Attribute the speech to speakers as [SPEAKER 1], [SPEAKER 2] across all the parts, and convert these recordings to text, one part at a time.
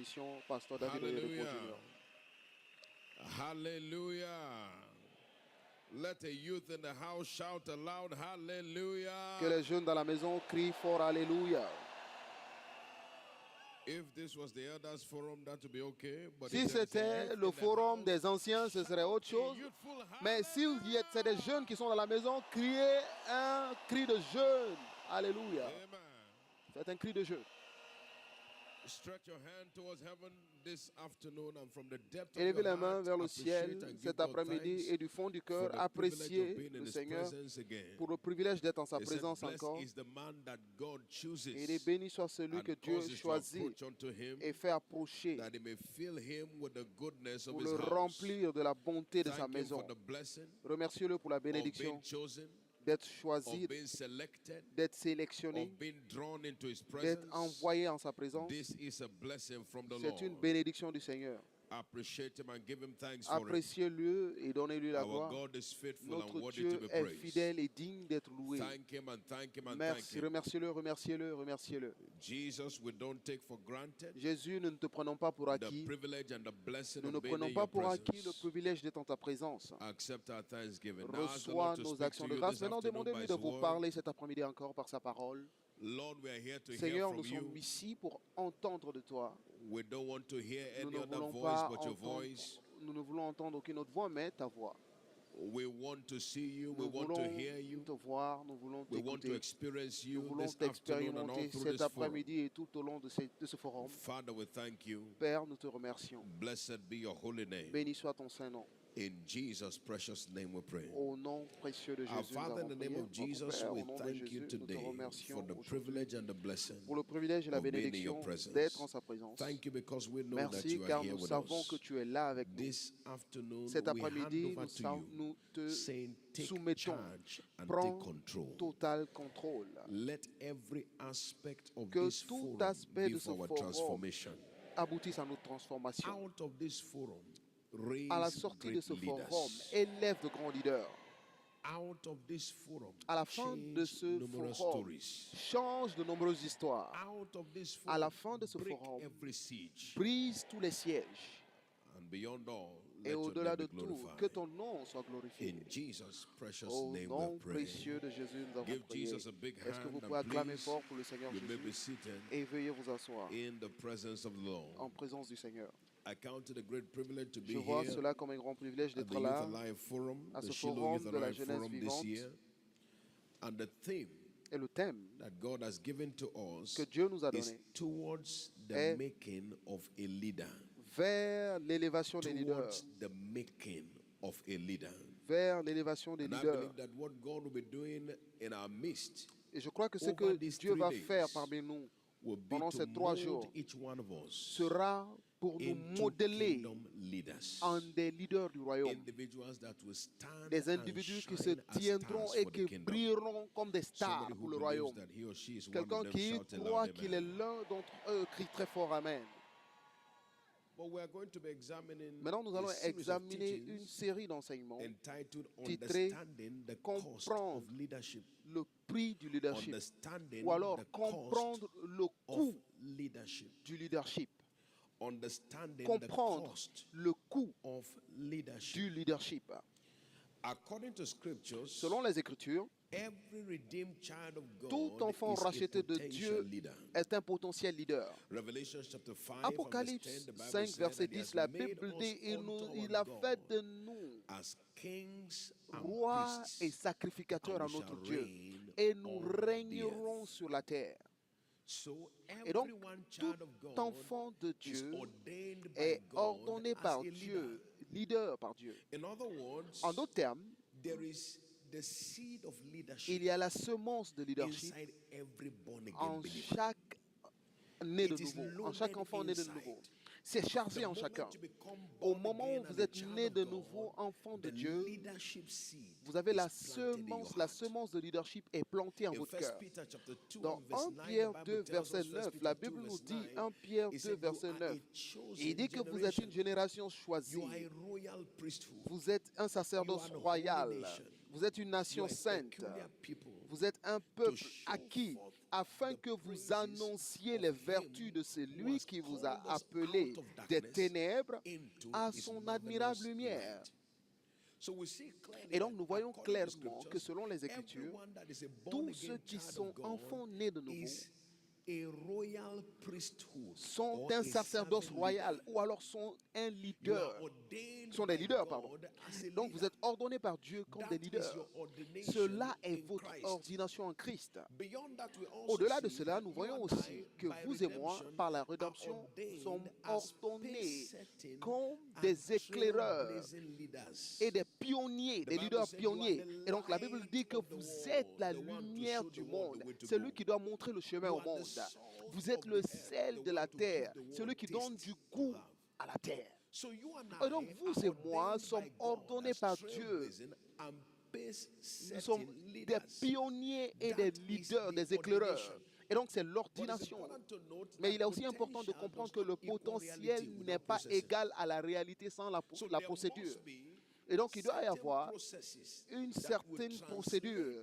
[SPEAKER 1] bénédiction, Pasteur David Oyedepo Jr.
[SPEAKER 2] Hallelujah. Let a youth in the house shout aloud, hallelujah.
[SPEAKER 1] Que les jeunes dans la maison crient fort Alléluia.
[SPEAKER 2] If this was the elders forum, that would be okay. But
[SPEAKER 1] Si c'était le forum des anciens, ce serait autre chose. Mais si c'est des jeunes qui sont dans la maison, criez un cri de jeûne. Alléluia. Faites un cri de jeûne.
[SPEAKER 2] Stretch your hand towards heaven this afternoon and from the depth of
[SPEAKER 1] Élevez
[SPEAKER 2] your
[SPEAKER 1] la main
[SPEAKER 2] heart,
[SPEAKER 1] vers le
[SPEAKER 2] appreciate
[SPEAKER 1] ciel
[SPEAKER 2] and give
[SPEAKER 1] cet
[SPEAKER 2] God
[SPEAKER 1] après-midi
[SPEAKER 2] thanks
[SPEAKER 1] et du fond du
[SPEAKER 2] for
[SPEAKER 1] cœur,
[SPEAKER 2] the privilege of
[SPEAKER 1] appréciez
[SPEAKER 2] being in
[SPEAKER 1] le
[SPEAKER 2] His
[SPEAKER 1] Seigneur
[SPEAKER 2] presence again.
[SPEAKER 1] pour le privilège d'être en sa
[SPEAKER 2] He said,
[SPEAKER 1] présence
[SPEAKER 2] blessed
[SPEAKER 1] encore.
[SPEAKER 2] is the man that God chooses
[SPEAKER 1] Et béni soit celui que
[SPEAKER 2] and
[SPEAKER 1] Dieu
[SPEAKER 2] causes to
[SPEAKER 1] choisit
[SPEAKER 2] approach unto him,
[SPEAKER 1] et fait approcher
[SPEAKER 2] that he may fill him with the goodness of
[SPEAKER 1] pour
[SPEAKER 2] his
[SPEAKER 1] le
[SPEAKER 2] house.
[SPEAKER 1] remplir de la bonté de sa
[SPEAKER 2] Thank him
[SPEAKER 1] maison.
[SPEAKER 2] for the blessing
[SPEAKER 1] Remerciez-le pour la
[SPEAKER 2] of being
[SPEAKER 1] bénédiction
[SPEAKER 2] chosen,
[SPEAKER 1] d'être choisi,
[SPEAKER 2] of being selected,
[SPEAKER 1] d'être sélectionné,
[SPEAKER 2] of being drawn into his
[SPEAKER 1] d'être
[SPEAKER 2] presence.
[SPEAKER 1] envoyé en sa présence.
[SPEAKER 2] This is a blessing from the
[SPEAKER 1] C'est une
[SPEAKER 2] Lord.
[SPEAKER 1] bénédiction du Seigneur.
[SPEAKER 2] Appreciate him and give him thanks for it.
[SPEAKER 1] Appréciez-le et donnez-lui la
[SPEAKER 2] Our
[SPEAKER 1] gloire.
[SPEAKER 2] God is faithful and
[SPEAKER 1] Notre
[SPEAKER 2] worthy to
[SPEAKER 1] Dieu
[SPEAKER 2] be
[SPEAKER 1] est
[SPEAKER 2] praised.
[SPEAKER 1] fidèle et digne d'être loué.
[SPEAKER 2] Thank him and thank him and thank
[SPEAKER 1] Merci,
[SPEAKER 2] him.
[SPEAKER 1] remerciez-le, remerciez-le, remerciez-le.
[SPEAKER 2] Jesus, we don't take for granted
[SPEAKER 1] Jésus, nous ne te prenons pas pour
[SPEAKER 2] the
[SPEAKER 1] acquis.
[SPEAKER 2] privilege and the blessing
[SPEAKER 1] Nous ne
[SPEAKER 2] of being
[SPEAKER 1] prenons
[SPEAKER 2] in
[SPEAKER 1] pas
[SPEAKER 2] your
[SPEAKER 1] pour acquis le
[SPEAKER 2] presence.
[SPEAKER 1] privilège d'être en ta présence.
[SPEAKER 2] Accept our thanksgiving. Now ask the
[SPEAKER 1] Reçois
[SPEAKER 2] Lord to
[SPEAKER 1] nos
[SPEAKER 2] speak
[SPEAKER 1] actions
[SPEAKER 2] to
[SPEAKER 1] de
[SPEAKER 2] you
[SPEAKER 1] grâce.
[SPEAKER 2] this
[SPEAKER 1] Maintenant,
[SPEAKER 2] afternoon by
[SPEAKER 1] demandez-lui de
[SPEAKER 2] his
[SPEAKER 1] vous
[SPEAKER 2] word.
[SPEAKER 1] parler cet après-midi encore par sa parole.
[SPEAKER 2] Lord, we are here to hear
[SPEAKER 1] Seigneur,
[SPEAKER 2] from
[SPEAKER 1] nous sommes
[SPEAKER 2] you.
[SPEAKER 1] ici pour entendre de toi.
[SPEAKER 2] We don't want to hear
[SPEAKER 1] Nous
[SPEAKER 2] any
[SPEAKER 1] ne
[SPEAKER 2] other
[SPEAKER 1] voulons
[SPEAKER 2] voice
[SPEAKER 1] pas
[SPEAKER 2] but your
[SPEAKER 1] entendre,
[SPEAKER 2] voice.
[SPEAKER 1] nous ne voulons entendre aucune autre voix, mais ta voix.
[SPEAKER 2] We want to see you. We
[SPEAKER 1] Nous
[SPEAKER 2] want to
[SPEAKER 1] voulons
[SPEAKER 2] hear you.
[SPEAKER 1] te voir, nous voulons
[SPEAKER 2] We want to
[SPEAKER 1] t'écouter.
[SPEAKER 2] experience
[SPEAKER 1] Nous
[SPEAKER 2] you
[SPEAKER 1] voulons
[SPEAKER 2] this afternoon and all
[SPEAKER 1] t'expérimenter
[SPEAKER 2] through
[SPEAKER 1] cet
[SPEAKER 2] this forum.
[SPEAKER 1] après-midi et tout au long de ce forum.
[SPEAKER 2] Father, we thank you.
[SPEAKER 1] Père, nous te remercions.
[SPEAKER 2] Blessed be your holy name.
[SPEAKER 1] Béni soit ton Saint-Nom.
[SPEAKER 2] In Jesus' precious name we pray.
[SPEAKER 1] Au nom précieux de Jésus,
[SPEAKER 2] Our
[SPEAKER 1] nous
[SPEAKER 2] Father, in
[SPEAKER 1] avons
[SPEAKER 2] the name
[SPEAKER 1] prié.
[SPEAKER 2] of
[SPEAKER 1] Notre
[SPEAKER 2] Jesus,
[SPEAKER 1] Père,
[SPEAKER 2] we
[SPEAKER 1] au nom de
[SPEAKER 2] thank
[SPEAKER 1] Jésus,
[SPEAKER 2] you
[SPEAKER 1] nous te
[SPEAKER 2] today for
[SPEAKER 1] remercions
[SPEAKER 2] the
[SPEAKER 1] aujourd'hui
[SPEAKER 2] privilege and the blessing
[SPEAKER 1] pour le privilège et la
[SPEAKER 2] of being in
[SPEAKER 1] bénédiction
[SPEAKER 2] your presence.
[SPEAKER 1] d'être en sa présence.
[SPEAKER 2] Thank you because we know that
[SPEAKER 1] Merci
[SPEAKER 2] you are
[SPEAKER 1] car
[SPEAKER 2] here
[SPEAKER 1] nous
[SPEAKER 2] with
[SPEAKER 1] savons
[SPEAKER 2] us.
[SPEAKER 1] que tu es là avec nous.
[SPEAKER 2] This afternoon,
[SPEAKER 1] Cet
[SPEAKER 2] we hand
[SPEAKER 1] après-midi,
[SPEAKER 2] over to you,
[SPEAKER 1] nous te
[SPEAKER 2] saying, take
[SPEAKER 1] soumettons.
[SPEAKER 2] charge and
[SPEAKER 1] Prends
[SPEAKER 2] take control.
[SPEAKER 1] total contrôle.
[SPEAKER 2] Let every aspect of
[SPEAKER 1] Que
[SPEAKER 2] this
[SPEAKER 1] tout
[SPEAKER 2] forum
[SPEAKER 1] aspect
[SPEAKER 2] be
[SPEAKER 1] de ce
[SPEAKER 2] for our
[SPEAKER 1] forum
[SPEAKER 2] transformation.
[SPEAKER 1] aboutisse à notre transformation.
[SPEAKER 2] Out of this forum,
[SPEAKER 1] À la
[SPEAKER 2] raise
[SPEAKER 1] sortie de
[SPEAKER 2] great
[SPEAKER 1] ce forum,
[SPEAKER 2] leaders.
[SPEAKER 1] élève de grands leaders.
[SPEAKER 2] Out of this forum,
[SPEAKER 1] À la fin de
[SPEAKER 2] change
[SPEAKER 1] ce
[SPEAKER 2] numerous
[SPEAKER 1] forum,
[SPEAKER 2] stories.
[SPEAKER 1] change de nombreuses histoires.
[SPEAKER 2] Out of this
[SPEAKER 1] À la
[SPEAKER 2] forum,
[SPEAKER 1] fin de ce
[SPEAKER 2] break
[SPEAKER 1] forum,
[SPEAKER 2] every siege.
[SPEAKER 1] brise tous les sièges.
[SPEAKER 2] And beyond all, let
[SPEAKER 1] Et
[SPEAKER 2] your
[SPEAKER 1] au-delà
[SPEAKER 2] name
[SPEAKER 1] de
[SPEAKER 2] be
[SPEAKER 1] tout,
[SPEAKER 2] glorified.
[SPEAKER 1] que ton nom soit glorifié.
[SPEAKER 2] In Jesus' precious
[SPEAKER 1] Au
[SPEAKER 2] name
[SPEAKER 1] nom
[SPEAKER 2] we pray.
[SPEAKER 1] précieux de Jésus, nous avons
[SPEAKER 2] Give
[SPEAKER 1] prié.
[SPEAKER 2] Jesus a big
[SPEAKER 1] Est-ce que vous
[SPEAKER 2] hand
[SPEAKER 1] pouvez
[SPEAKER 2] and
[SPEAKER 1] acclamer
[SPEAKER 2] please,
[SPEAKER 1] fort pour le Seigneur
[SPEAKER 2] you may be
[SPEAKER 1] Jésus
[SPEAKER 2] seated
[SPEAKER 1] et veuillez vous asseoir
[SPEAKER 2] in the presence of the Lord.
[SPEAKER 1] en présence du Seigneur.
[SPEAKER 2] I count it a great privilege to be
[SPEAKER 1] Je vois
[SPEAKER 2] here
[SPEAKER 1] cela comme un grand privilège
[SPEAKER 2] at the
[SPEAKER 1] d'être
[SPEAKER 2] Youth
[SPEAKER 1] là
[SPEAKER 2] Alive Forum,
[SPEAKER 1] à
[SPEAKER 2] the
[SPEAKER 1] ce
[SPEAKER 2] Shiloh
[SPEAKER 1] forum
[SPEAKER 2] Youth
[SPEAKER 1] de la
[SPEAKER 2] Alive
[SPEAKER 1] jeunesse
[SPEAKER 2] Forum this
[SPEAKER 1] vivante.
[SPEAKER 2] year. And the theme
[SPEAKER 1] Et le thème
[SPEAKER 2] that God has given to us
[SPEAKER 1] que Dieu nous a
[SPEAKER 2] is
[SPEAKER 1] donné
[SPEAKER 2] towards the
[SPEAKER 1] est
[SPEAKER 2] making of a leader.
[SPEAKER 1] vers l'élévation des leaders.
[SPEAKER 2] Towards the making of a leader.
[SPEAKER 1] Vers l'élévation des
[SPEAKER 2] And I
[SPEAKER 1] leaders.
[SPEAKER 2] believe that what God will be doing in our midst
[SPEAKER 1] Et je crois que ce
[SPEAKER 2] over
[SPEAKER 1] que
[SPEAKER 2] these
[SPEAKER 1] Dieu
[SPEAKER 2] 3
[SPEAKER 1] va
[SPEAKER 2] days
[SPEAKER 1] faire parmi nous
[SPEAKER 2] will be
[SPEAKER 1] pendant
[SPEAKER 2] to
[SPEAKER 1] ces 3
[SPEAKER 2] mold
[SPEAKER 1] jours
[SPEAKER 2] each one of us
[SPEAKER 1] sera pour nous
[SPEAKER 2] into
[SPEAKER 1] modeler
[SPEAKER 2] kingdom leaders.
[SPEAKER 1] en des leaders du royaume.
[SPEAKER 2] Individuals that will stand
[SPEAKER 1] Des
[SPEAKER 2] and
[SPEAKER 1] individus qui se
[SPEAKER 2] shine as
[SPEAKER 1] tiendront
[SPEAKER 2] stars
[SPEAKER 1] et
[SPEAKER 2] for the
[SPEAKER 1] qui
[SPEAKER 2] kingdom.
[SPEAKER 1] brilleront comme des stars
[SPEAKER 2] Somebody
[SPEAKER 1] pour
[SPEAKER 2] who
[SPEAKER 1] le
[SPEAKER 2] believes
[SPEAKER 1] royaume.
[SPEAKER 2] that he or she is one
[SPEAKER 1] Quelqu'un
[SPEAKER 2] of them,
[SPEAKER 1] qui
[SPEAKER 2] shout aloud,
[SPEAKER 1] croit qu'il est
[SPEAKER 2] amen.
[SPEAKER 1] l'un d'entre eux, crie très fort Amen.
[SPEAKER 2] But we are going to be examining
[SPEAKER 1] Maintenant, nous allons
[SPEAKER 2] a series of
[SPEAKER 1] examiner
[SPEAKER 2] teachings
[SPEAKER 1] une série d'enseignements
[SPEAKER 2] entitled
[SPEAKER 1] titrée
[SPEAKER 2] Understanding the Cost
[SPEAKER 1] Comprendre
[SPEAKER 2] of Leadership.
[SPEAKER 1] le prix du leadership
[SPEAKER 2] Understanding
[SPEAKER 1] ou alors
[SPEAKER 2] the
[SPEAKER 1] comprendre
[SPEAKER 2] cost
[SPEAKER 1] le
[SPEAKER 2] of
[SPEAKER 1] coût
[SPEAKER 2] leadership.
[SPEAKER 1] du leadership.
[SPEAKER 2] Understanding the
[SPEAKER 1] Comprendre
[SPEAKER 2] cost
[SPEAKER 1] le coût
[SPEAKER 2] of leadership.
[SPEAKER 1] du leadership.
[SPEAKER 2] According to scriptures,
[SPEAKER 1] Selon les Écritures,
[SPEAKER 2] every redeemed child of God
[SPEAKER 1] tout enfant
[SPEAKER 2] is
[SPEAKER 1] racheté
[SPEAKER 2] a
[SPEAKER 1] de
[SPEAKER 2] potential
[SPEAKER 1] Dieu
[SPEAKER 2] leader.
[SPEAKER 1] est un potentiel leader.
[SPEAKER 2] Revelation chapter 5,
[SPEAKER 1] Apocalypse
[SPEAKER 2] verse 10, the Bible
[SPEAKER 1] 5,
[SPEAKER 2] said
[SPEAKER 1] verset
[SPEAKER 2] that he
[SPEAKER 1] 10,
[SPEAKER 2] has
[SPEAKER 1] la
[SPEAKER 2] made
[SPEAKER 1] Bible
[SPEAKER 2] us
[SPEAKER 1] dit,
[SPEAKER 2] unto
[SPEAKER 1] il
[SPEAKER 2] our
[SPEAKER 1] a fait
[SPEAKER 2] God
[SPEAKER 1] de nous
[SPEAKER 2] as kings and
[SPEAKER 1] rois
[SPEAKER 2] priests,
[SPEAKER 1] et sacrificateurs
[SPEAKER 2] and
[SPEAKER 1] à
[SPEAKER 2] we
[SPEAKER 1] notre
[SPEAKER 2] shall
[SPEAKER 1] Dieu,
[SPEAKER 2] reign
[SPEAKER 1] et nous
[SPEAKER 2] on
[SPEAKER 1] régnerons
[SPEAKER 2] the earth.
[SPEAKER 1] sur la terre.
[SPEAKER 2] So
[SPEAKER 1] Et donc,
[SPEAKER 2] every one
[SPEAKER 1] tout
[SPEAKER 2] child of God
[SPEAKER 1] enfant de
[SPEAKER 2] is
[SPEAKER 1] Dieu
[SPEAKER 2] ordained by
[SPEAKER 1] est
[SPEAKER 2] God
[SPEAKER 1] ordonné
[SPEAKER 2] as
[SPEAKER 1] par
[SPEAKER 2] a
[SPEAKER 1] Dieu,
[SPEAKER 2] leader.
[SPEAKER 1] leader par Dieu.
[SPEAKER 2] In other words,
[SPEAKER 1] En d'autres termes,
[SPEAKER 2] there is the seed of
[SPEAKER 1] il
[SPEAKER 2] leadership
[SPEAKER 1] y a la semence de leadership
[SPEAKER 2] inside every born again
[SPEAKER 1] en
[SPEAKER 2] believer.
[SPEAKER 1] chaque né de
[SPEAKER 2] It is
[SPEAKER 1] nouveau, en chaque
[SPEAKER 2] loaded
[SPEAKER 1] enfant né de
[SPEAKER 2] inside.
[SPEAKER 1] nouveau. C'est chargé
[SPEAKER 2] The
[SPEAKER 1] en
[SPEAKER 2] moment
[SPEAKER 1] chacun.
[SPEAKER 2] you become
[SPEAKER 1] Au
[SPEAKER 2] born
[SPEAKER 1] moment
[SPEAKER 2] again
[SPEAKER 1] où
[SPEAKER 2] and
[SPEAKER 1] vous
[SPEAKER 2] a
[SPEAKER 1] êtes
[SPEAKER 2] child
[SPEAKER 1] né
[SPEAKER 2] of
[SPEAKER 1] de
[SPEAKER 2] God,
[SPEAKER 1] nouveau, enfant de
[SPEAKER 2] the
[SPEAKER 1] Dieu,
[SPEAKER 2] leadership seed
[SPEAKER 1] vous avez la
[SPEAKER 2] is planted in your
[SPEAKER 1] semence, la
[SPEAKER 2] heart.
[SPEAKER 1] semence de leadership est plantée en
[SPEAKER 2] In
[SPEAKER 1] votre
[SPEAKER 2] 1
[SPEAKER 1] cœur.
[SPEAKER 2] Peter chapter 2
[SPEAKER 1] Dans
[SPEAKER 2] and verse
[SPEAKER 1] 1
[SPEAKER 2] 9,
[SPEAKER 1] Pierre
[SPEAKER 2] the
[SPEAKER 1] 2,
[SPEAKER 2] Bible tells
[SPEAKER 1] verset
[SPEAKER 2] us, 1
[SPEAKER 1] 9,
[SPEAKER 2] Peter
[SPEAKER 1] la
[SPEAKER 2] 2
[SPEAKER 1] Bible nous
[SPEAKER 2] verse
[SPEAKER 1] dit,
[SPEAKER 2] 9,
[SPEAKER 1] 1 Pierre
[SPEAKER 2] it
[SPEAKER 1] 2,
[SPEAKER 2] said,
[SPEAKER 1] verset
[SPEAKER 2] you are
[SPEAKER 1] 9,
[SPEAKER 2] a chosen
[SPEAKER 1] il dit que vous êtes
[SPEAKER 2] generation.
[SPEAKER 1] une génération choisie.
[SPEAKER 2] You are a royal priesthood.
[SPEAKER 1] Vous êtes un sacerdoce
[SPEAKER 2] You are a
[SPEAKER 1] royal.
[SPEAKER 2] holy nation.
[SPEAKER 1] Vous êtes une nation
[SPEAKER 2] You are a
[SPEAKER 1] sainte.
[SPEAKER 2] peculiar people
[SPEAKER 1] Vous êtes un
[SPEAKER 2] to
[SPEAKER 1] peuple
[SPEAKER 2] show
[SPEAKER 1] acquis
[SPEAKER 2] forth
[SPEAKER 1] afin que vous annonciez les vertus de celui qui vous a appelé des ténèbres à son admirable lumière. Et donc nous voyons clairement que selon les Écritures, tous ceux qui sont enfants nés de nouveau sont un sacerdoce royal ou alors sont un leader, sont des leaders, pardon. Donc vous êtes ordonnés par Dieu comme des leaders. Cela est votre ordination en Christ. Au-delà de cela, nous voyons aussi que vous et moi, par la rédemption, sommes ordonnés comme des éclaireurs et des pionniers, des leaders pionniers. Et donc la Bible dit que vous êtes la lumière du monde, celui qui doit montrer le chemin au monde. Vous êtes le sel de la terre, celui qui donne du goût à la terre. Et donc vous et moi sommes ordonnés par Dieu. Nous sommes des pionniers et des leaders, des éclaireurs. Et donc c'est l'ordination. Mais il est aussi important de comprendre que le potentiel n'est pas égal à la réalité sans la procédure. Et donc il doit y avoir une certaine procédure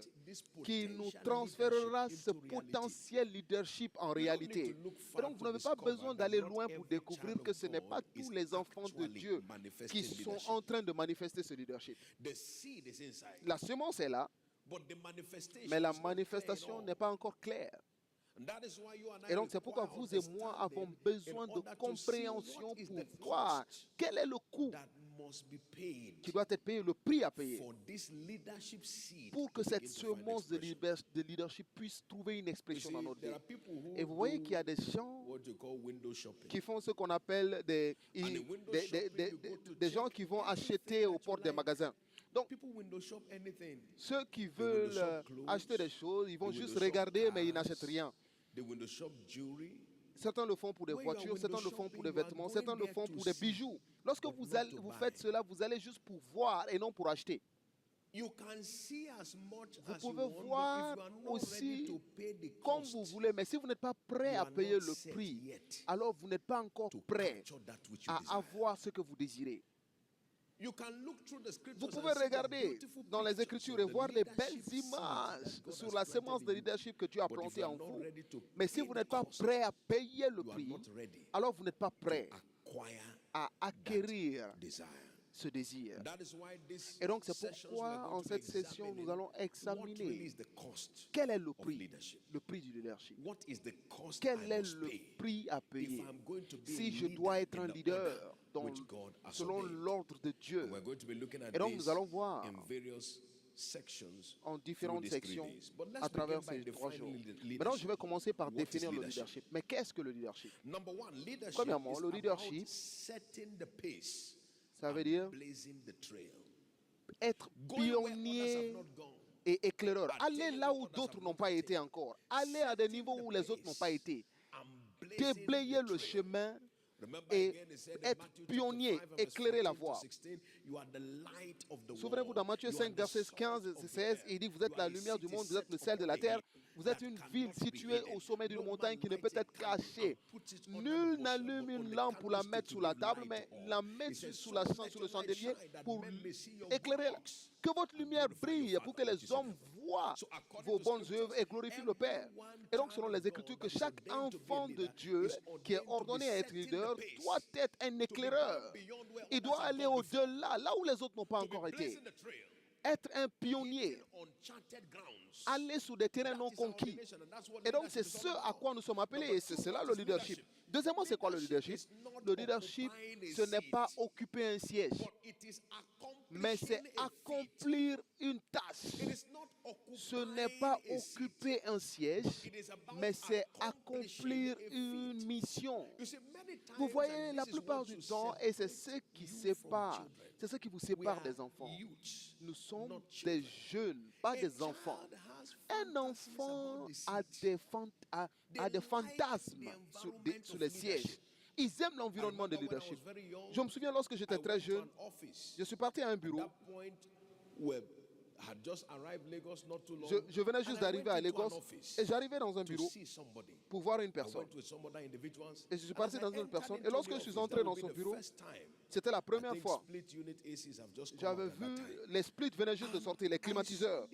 [SPEAKER 1] qui nous transférera ce potentiel leadership en réalité. Et donc vous n'avez pas besoin d'aller loin pour découvrir que ce n'est pas tous les enfants de Dieu qui sont en train de manifester ce leadership. La semence est là, mais la manifestation n'est pas encore claire. Et donc c'est pourquoi vous et moi avons besoin de compréhension pour voir quel est le coût qui doit être payé, le prix à payer, pour que cette semence de leadership puisse trouver une expression dans notre vie. Et vous voyez qu'il y a des gens qui font ce qu'on appelle des gens qui vont acheter aux portes des magasins. Donc, ceux qui veulent acheter des choses, ils vont juste regarder, mais ils n'achètent rien. Certains le font pour des voitures, certains le font pour des vêtements, certains le font pour des bijoux. Lorsque vous faites cela, vous allez juste pour voir et non pour acheter. Vous pouvez voir aussi comme vous voulez, mais si vous n'êtes pas prêt à payer le prix, alors vous n'êtes pas encore prêt à avoir ce que vous désirez. Vous pouvez regarder dans les Écritures et voir les belles images sur la semence de leadership que Dieu a plantée en vous. Mais si vous n'êtes pas prêt à payer le prix, alors vous n'êtes pas prêt à acquérir ce désir. Et donc c'est pourquoi en cette session nous allons examiner quel est le prix du leadership. Quel est le prix à payer si je dois être un leader selon l'ordre de Dieu. Et donc nous allons voir en différentes sections à travers ces 3 jours. Maintenant je vais commencer par définir le leadership. Mais qu'est-ce que le leadership? Premièrement, le leadership, ça veut dire être pionnier et éclaireur. Aller là où d'autres n'ont pas été encore. Aller à des niveaux où les autres n'ont pas été. Déblayer le chemin et être pionnier, éclairer la voie. Souvenez-vous dans Matthieu 5, versets 15 et 16, il dit, vous êtes la lumière du monde, vous êtes le sel de la terre, vous êtes une ville située au sommet d'une montagne qui ne peut être cachée. Nul n'allume une lampe pour la mettre sous la table, mais la met sous le chandelier pour éclairer. Que votre lumière brille pour que les hommes voient vos bonnes œuvres et glorifient le Père. Et donc, selon les Écritures, que chaque enfant de Dieu qui est ordonné à être leader doit être un éclaireur. Il doit aller au-delà, là où les autres n'ont pas encore été. Être un pionnier, aller sur des terrains non conquis. Et donc c'est ce à quoi nous sommes appelés et c'est cela le leadership. Deuxièmement, c'est quoi le leadership? Le leadership, ce n'est pas occuper un siège, mais c'est accomplir une tâche. Ce n'est pas occuper un siège, mais c'est accomplir une mission. Vous voyez, la plupart du temps, et c'est ce qui sépare, c'est ce qui vous sépare des enfants. Nous sommes des jeunes, pas des enfants. Un enfant a des fantasmes sur les sièges. Ils aiment l'environnement de leadership. Je me souviens lorsque j'étais très jeune, je suis parti à un bureau. Je venais juste d'arriver à Lagos et j'arrivais dans un bureau pour voir une personne. Et je suis parti dans une personne. Et lorsque je suis entré dans son bureau, c'était la première fois. J'avais vu, les splits venaient juste de sortir, les climatiseurs.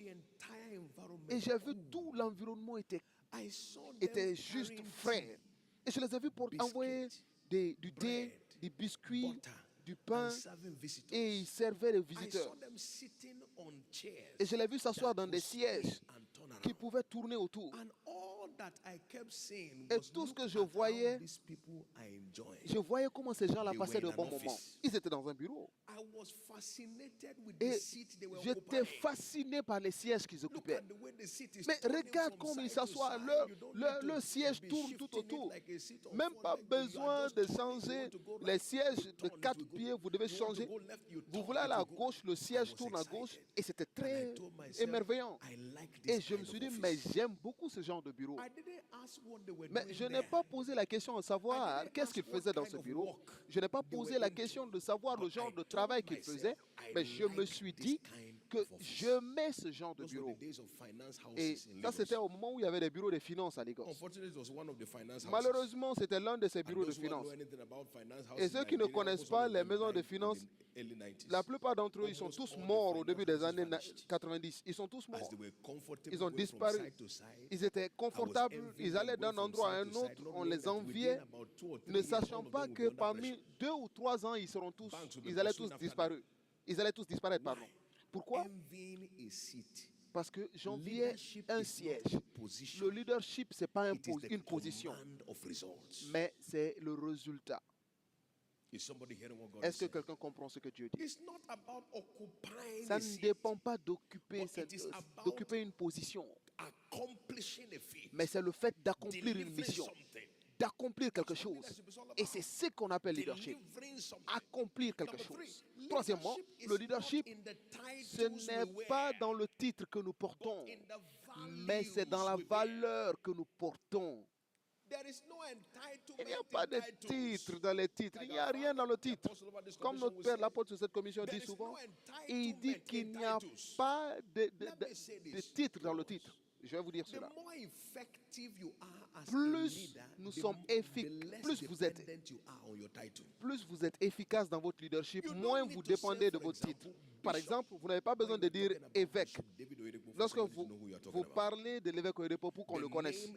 [SPEAKER 1] Et j'ai vu tout l'environnement était étaient juste frères. Et je les ai vus pour envoyer du thé, des biscuits, du pain, et ils servaient les visiteurs. Et je les ai vus s'asseoir dans des sièges qui pouvaient tourner autour. Et tout ce que je voyais comment ces gens-là passaient de bons moments. Ils étaient dans un bureau. Et j'étais fasciné par les sièges qu'ils occupaient. Mais regarde comment ils s'assoient. Le siège tourne tout autour. Même pas besoin de changer les sièges de 4 pieds. Vous devez changer. Vous voulez aller à gauche, le siège tourne à gauche. Et c'était très émerveillant. Et je me suis dit, mais j'aime beaucoup ce genre de bureau. Mais je n'ai pas posé la question de savoir qu'est-ce qu'il faisait dans ce bureau. Je n'ai pas posé la question de savoir le genre de travail qu'il faisait. Mais je me suis dit que j'aimais ce genre de bureau. Et ça, c'était au moment où il y avait des bureaux de finances à Lagos. Malheureusement, c'était l'un de ces bureaux de finances. Et ceux qui ne connaissent pas les maisons de finances, la plupart d'entre eux, ils sont tous morts au début des années 90. Ils sont tous morts. Ils ont disparu. Ils étaient confortables. Ils allaient d'un endroit à un autre. On les enviait, ne sachant pas que parmi 2 ou 3 ans, ils allaient tous disparaître. Ils allaient tous disparaître, pardon. Pourquoi? Parce que j'enviais un siège. Le leadership, ce n'est pas une position, mais c'est le résultat. Est-ce que quelqu'un comprend ce que Dieu dit? Ça ne dépend pas d'occuper une position, mais c'est le fait d'accomplir une mission, d'accomplir quelque chose. Et c'est ce qu'on appelle leadership. Accomplir quelque chose. Troisièmement, le leadership, ce n'est pas dans le titre que nous portons, mais c'est dans la valeur que nous portons. Il n'y a pas de titre dans les titres. Il n'y a rien dans le titre. Comme notre père, l'apôtre de cette commission, dit souvent, il dit qu'il n'y a pas de titre dans le titre. Je vais vous dire cela. Plus nous sommes efficaces, plus vous êtes efficace dans votre leadership, moins vous dépendez de votre titre. Par exemple, vous n'avez pas besoin de dire évêque. Lorsque vous parlez de l'évêque Oyedepo pour qu'on le connaisse,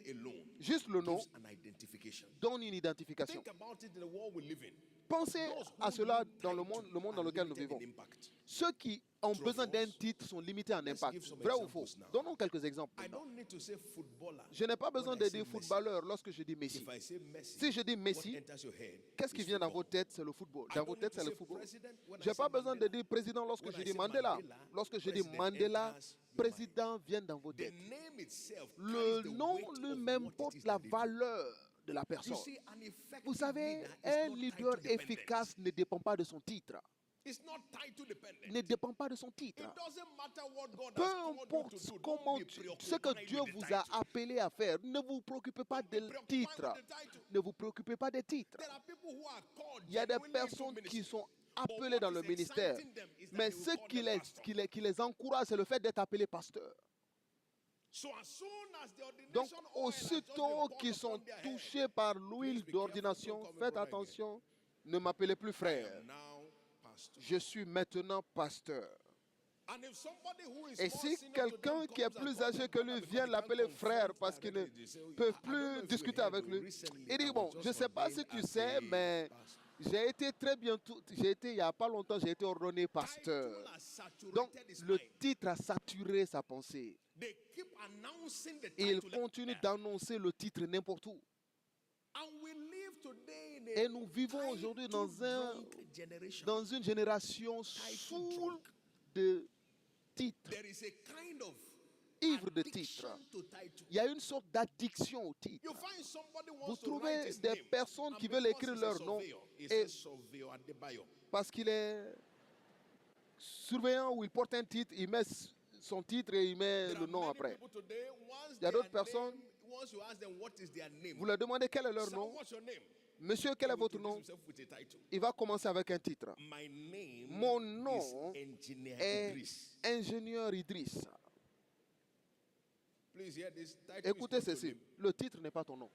[SPEAKER 1] juste le nom donne une identification. Pensez à cela dans le monde dans lequel nous vivons. Ceux qui ont besoin d'un titre sont limités en impact. Vrai ou faux? Donnons quelques exemples. Je n'ai pas besoin de dire footballeur lorsque je dis Messi. Si je dis Messi, qu'est-ce qui vient dans votre tête? C'est le football. Dans votre tête, c'est le football. Je n'ai pas besoin de dire président lorsque je dis Mandela. Lorsque je dis Mandela, président vient dans votre tête. Le nom lui-même porte la valeur de la personne. Vous savez, un leader efficace ne dépend pas de son titre. Ne dépend pas de son titre. Peu importe ce que Dieu vous a appelé à faire, ne vous préoccupez pas des titres. Ne vous préoccupez pas des titres. Il y a des personnes qui sont appelées dans le ministère, mais ce qui les encourage, c'est le fait d'être appelé pasteur. Donc, aussitôt qu'ils sont touchés par l'huile d'ordination, faites attention, ne m'appelez plus frère. Je suis maintenant pasteur. Et si quelqu'un qui est plus âgé que lui vient l'appeler frère parce qu'ils ne peuvent plus discuter avec lui, il dit, bon, je ne sais pas si tu sais, mais j'ai été il n'y a pas longtemps, j'ai été ordonné pasteur. Donc, le titre a saturé sa pensée. Et il continue d'annoncer le titre n'importe où. Et nous vivons aujourd'hui dans une génération saoule de titres, ivre de titres. Il y a une sorte d'addiction au titre. Vous trouvez des personnes qui veulent écrire leur nom et parce qu'il est surveillant ou il porte un titre, il met son titre et il met le nom après. Il y a d'autres personnes, vous leur demandez quel est leur nom. Monsieur, quel est votre nom? Il va commencer avec un titre. Mon nom est ingénieur Idriss. Écoutez ceci, le titre n'est pas ton nom.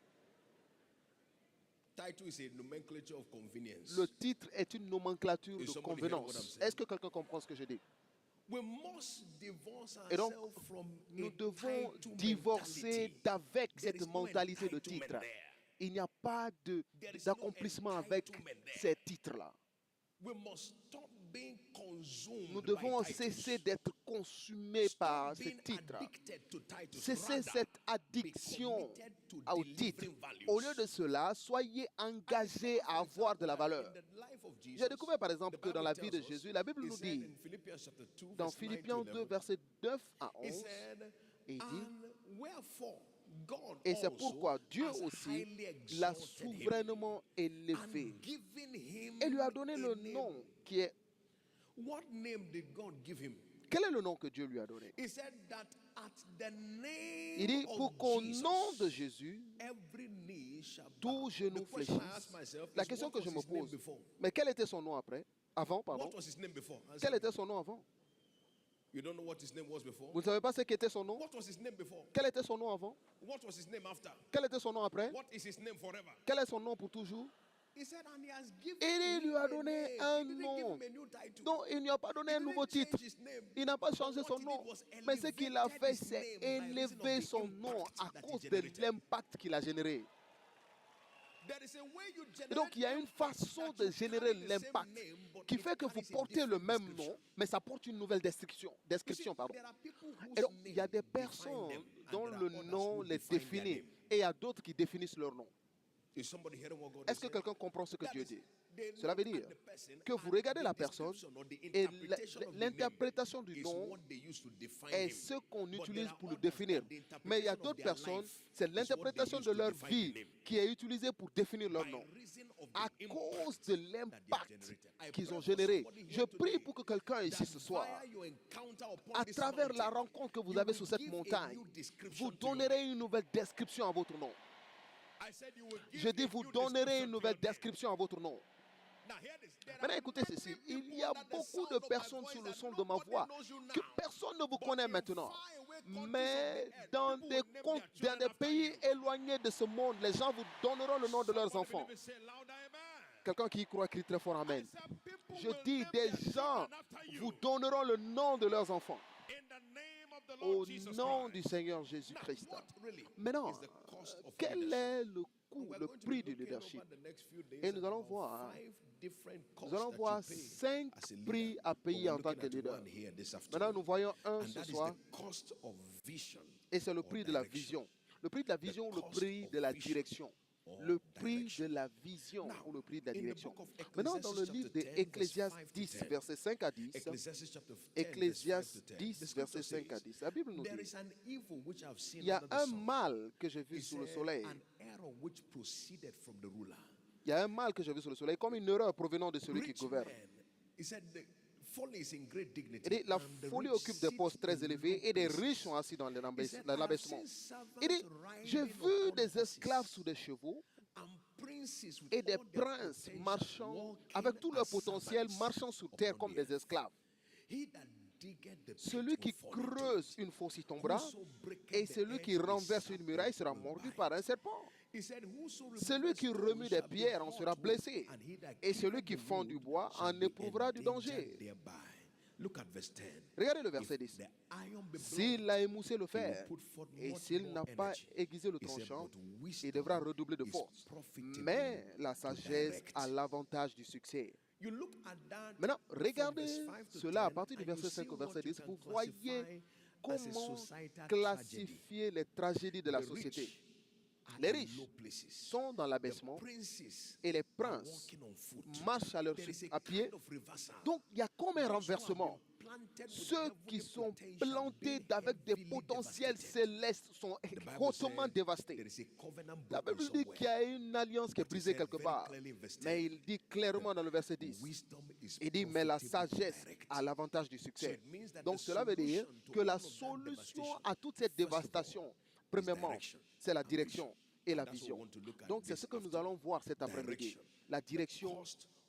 [SPEAKER 1] Le titre est une nomenclature de convenance. Est-ce que quelqu'un comprend ce que je dis? Et donc, nous devons divorcer d'avec cette mentalité de titre. Il n'y a pas d'accomplissement avec ces titres-là. Nous devons cesser d'être consumés par ces titres. Cessez cette addiction au titre. Au lieu de cela, soyez engagés à avoir de la valeur. J'ai découvert par exemple que dans la vie de Jésus, la Bible nous dit, dans Philippiens 2, versets 9 à 11, il dit, et c'est pourquoi Dieu aussi l'a souverainement élevé et lui a donné le nom qui est... Quel est le nom que Dieu lui a donné? Il dit, pour qu'au nom de Jésus, tout genou fléchisse. La question que je me pose, mais quel était son nom après? Avant, pardon. Quel était son nom avant? Vous ne savez pas ce qu'était son nom? Quel était son nom avant? Quel était son nom après? Quel est son nom pour toujours? Et il lui a donné un nom. Non, il ne lui a pas donné un nouveau titre. Il n'a pas changé son nom. Mais ce qu'il a fait, c'est élever son nom à cause de l'impact qu'il a généré. Et donc, il y a une façon de générer l'impact qui fait que vous portez le même nom, mais ça porte une nouvelle description. Pardon. Et donc, il y a des personnes dont le nom les définit, et il y a d'autres qui définissent leur nom. Est-ce que quelqu'un comprend ce que Dieu dit? Cela veut dire que vous regardez la personne et l'interprétation du nom est ce qu'on utilise pour le définir. Mais il y a d'autres personnes, c'est l'interprétation de leur vie qui est utilisée pour définir leur nom. À cause de l'impact qu'ils ont généré. Je prie pour que quelqu'un ici ce soir, à travers la rencontre que vous avez sur cette montagne, vous donnerez une nouvelle description à votre nom. Je dis, vous donnerez une nouvelle description à votre nom. Maintenant, écoutez ceci. Il y a beaucoup de personnes sur le son de ma voix que personne ne vous connaît maintenant. Mais dans des pays éloignés de ce monde, les gens vous donneront le nom de leurs enfants. Quelqu'un qui y croit crie très fort Amen. Je dis, des gens vous donneront le nom de leurs enfants. Au nom du Seigneur Jésus-Christ. Maintenant, quel est le coût, le prix du leadership? Et nous allons voir 5 prix à payer en tant que leader. Maintenant, nous voyons un ce soir, et c'est le prix de la vision. Le prix de la vision, le prix de la direction. Le prix de la vision ou le prix de la direction. Maintenant, dans le livre d'Ecclésiaste 10, versets 5 à 10, Ecclésiaste 10, versets 5 à 10, la Bible nous dit, il y a un mal que j'ai vu sous le soleil. Il y a un mal que j'ai vu sur le soleil, comme une erreur provenant de celui qui gouverne. Il dit, la folie occupe des postes très élevés et des riches sont assis dans l'abaissement. Il dit, j'ai vu des esclaves sous des chevaux et des princes marchant avec tout leur potentiel, marchant sur terre comme des esclaves. Celui qui creuse une fosse y tombera, et celui qui renverse une muraille sera mordu par un serpent. Celui qui remue des pierres en sera blessé, et celui qui fend du bois en éprouvera du danger. Regardez le verset 10. S'il a émoussé le fer, et s'il n'a pas aiguisé le tranchant, il devra redoubler de force. Mais la sagesse a l'avantage du succès. Maintenant, regardez cela à partir du verset 5 au verset 10. Vous voyez comment classifier les tragédies de la société. Les riches sont dans l'abaissement et les princes marchent à pied. Donc, il y a comme un renversement. Ceux qui sont plantés avec des potentiels célestes sont hautement dévastés. La Bible dit qu'il y a une alliance qui est brisée quelque part. Mais il dit clairement dans le verset 10, il dit, mais la sagesse a l'avantage du succès. Donc cela veut dire que la solution à toute cette dévastation, premièrement, c'est la direction et la vision. Donc c'est ce que nous allons voir cet après-midi. La direction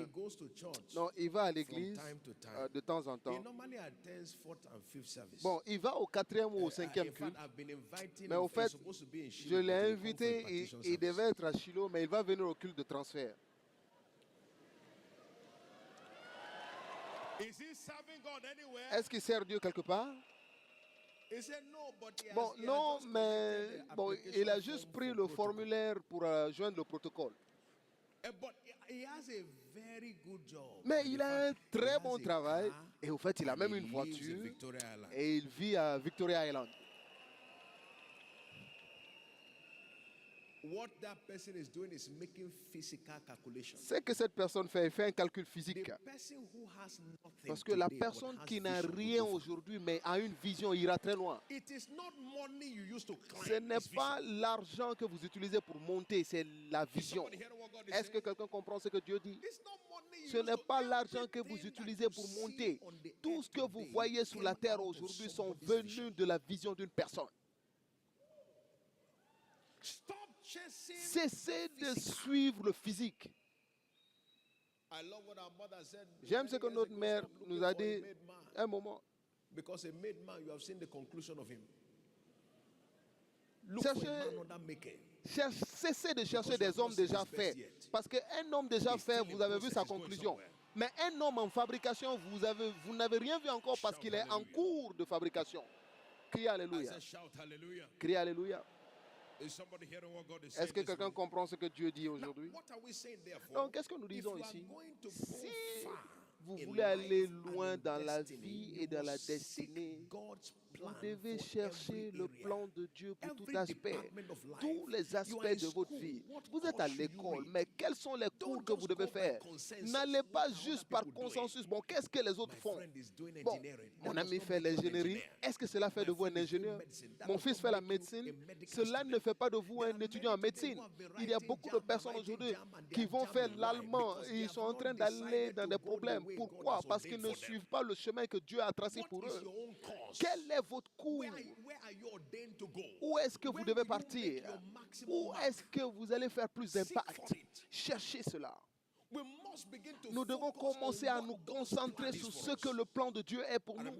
[SPEAKER 2] he goes to church.
[SPEAKER 1] Non, il va à
[SPEAKER 2] From
[SPEAKER 1] l'église
[SPEAKER 2] time to time.
[SPEAKER 1] de temps en
[SPEAKER 2] He
[SPEAKER 1] temps.
[SPEAKER 2] normally attends fourth and fifth service.
[SPEAKER 1] Bon, il va au 4e ou au 5e
[SPEAKER 2] In
[SPEAKER 1] culte.
[SPEAKER 2] fact, I've been inviting
[SPEAKER 1] Mais
[SPEAKER 2] him.
[SPEAKER 1] au fait,
[SPEAKER 2] He's supposed to be in
[SPEAKER 1] je
[SPEAKER 2] Shiloh,
[SPEAKER 1] l'ai
[SPEAKER 2] but he will come for
[SPEAKER 1] invité,
[SPEAKER 2] impartition
[SPEAKER 1] il
[SPEAKER 2] service.
[SPEAKER 1] devait être à Shiloh, mais il va venir au culte de transfert.
[SPEAKER 2] Is he serving God anywhere?
[SPEAKER 1] Est-ce qu'il sert Dieu quelque part? Bon, non, mais bon, il a juste pris le formulaire pour joindre le protocole. Mais il a un très bon travail. Et au fait, il a même une voiture. Et il vit à Victoria Island. Ce que cette personne fait, il fait un calcul physique. Parce que la personne qui n'a rien aujourd'hui, mais a une vision, ira très loin. Ce n'est pas l'argent que vous utilisez pour monter, c'est la vision. Est-ce que quelqu'un comprend ce que Dieu dit? Ce n'est pas l'argent que vous utilisez pour monter. Tout ce que vous voyez sur la terre aujourd'hui sont venus de la vision d'une personne. Cessez de suivre le physique. J'aime ce que notre mère nous a dit un moment. Cessez de chercher des hommes déjà faits. Parce qu'un homme déjà fait, vous avez vu sa conclusion. Mais un homme en fabrication, vous n'avez rien vu encore parce qu'il est en cours de fabrication. Criez Alléluia. Criez Alléluia. Est-ce que quelqu'un comprend ce que Dieu dit aujourd'hui? Donc, qu'est-ce que nous disons ici? Si vous voulez aller loin dans la vie et dans la destinée, vous devez chercher le plan de Dieu pour tout aspect, tous les aspects de votre vie. Vous êtes à l'école, mais quels sont les cours que vous devez faire? N'allez pas juste par consensus. Bon, qu'est-ce que les autres font? Bon, mon ami fait l'ingénierie. Est-ce que cela fait de vous un ingénieur? Mon fils fait la médecine. Cela ne fait pas de vous un étudiant en médecine. Il y a beaucoup de personnes aujourd'hui qui vont faire l'allemand. Ils sont en train d'aller dans des problèmes. Pourquoi? Parce qu'ils ne suivent pas le chemin que Dieu a tracé pour eux. Quel est votre cours? Où est-ce que vous devez partir? Où est-ce que vous allez faire plus d'impact? Cherchez cela. Nous devons commencer à nous concentrer sur ce que le plan de Dieu est pour nous.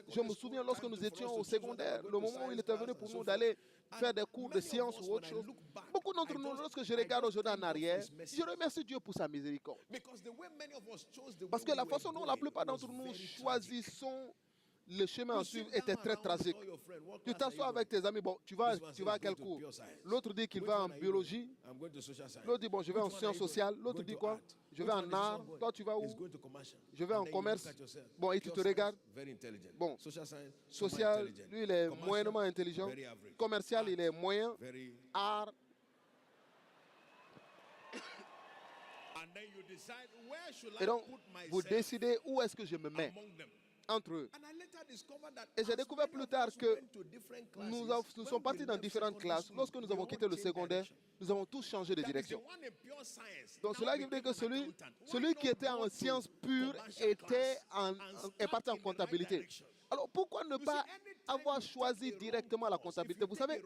[SPEAKER 1] Je me souviens lorsque nous étions au secondaire, le moment où il était venu pour nous d'aller faire des cours de sciences ou autre chose. Beaucoup d'entre nous, lorsque je regarde aujourd'hui en arrière, je remercie Dieu pour sa miséricorde. Parce que la façon dont la plupart d'entre nous choisissons le chemin à suivre était très tragique. Tu t'assois avec tes amis, bon, tu vas à quel cours? L'autre dit qu'il va en biologie. L'autre dit, bon, je vais en sciences sociales. L'autre dit quoi? Je vais en art. Toi, tu vas où? Je vais en commerce. Bon, et tu te regardes. Bon, social, lui, il est moyennement intelligent. Commercial, il est moyen. Art. Et donc, vous décidez où est-ce que je me mets entre eux. Et j'ai découvert plus tard que nous sommes partis dans différentes classes. Lorsque nous avons quitté le secondaire, nous avons tous changé de direction. Donc cela veut dire que celui qui était en sciences pures est parti en comptabilité. Alors pourquoi ne pas avoir choisi directement la comptabilité? Vous savez,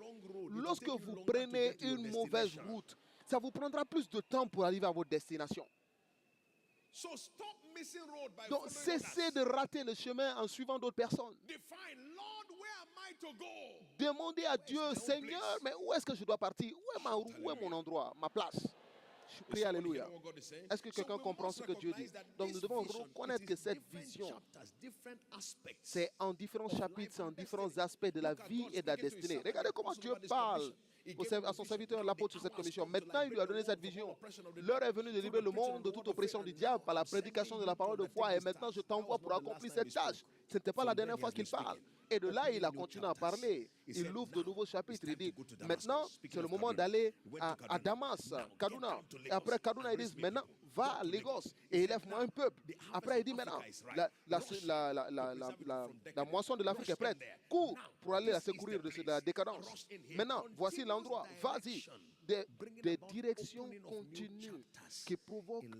[SPEAKER 1] lorsque vous prenez une mauvaise route, ça vous prendra plus de temps pour arriver à votre destination. Donc, cessez de rater le chemin en suivant d'autres personnes. Demandez à Dieu, Seigneur, mais où est-ce que je dois partir? Où est mon endroit, ma place? Je prie, alléluia. Est-ce que quelqu'un comprend ce que Dieu dit? Donc, nous devons reconnaître que cette vision, c'est en différents chapitres, c'est en différents aspects de la vie et de la destinée. Regardez comment Dieu parle à son serviteur, l'apôtre, sur cette commission. Maintenant, il lui a donné cette vision. L'heure est venue de libérer le monde de toute oppression du diable par la prédication de la parole de foi. Et maintenant, je t'envoie pour accomplir cette tâche. Ce n'était pas la dernière fois qu'il parle. Et de là, il a continué à parler. Il ouvre de nouveaux chapitres. Il dit, maintenant, c'est le moment d'aller à Damas, Kaduna. Et après Kaduna, il dit, maintenant, va à Lagos et élève-moi un peuple. Après, il dit, maintenant, la moisson de l'Afrique est prête. Cours pour aller la secourir de la décadence. Maintenant, voici l'endroit. Vas-y. Des directions continues qui provoquent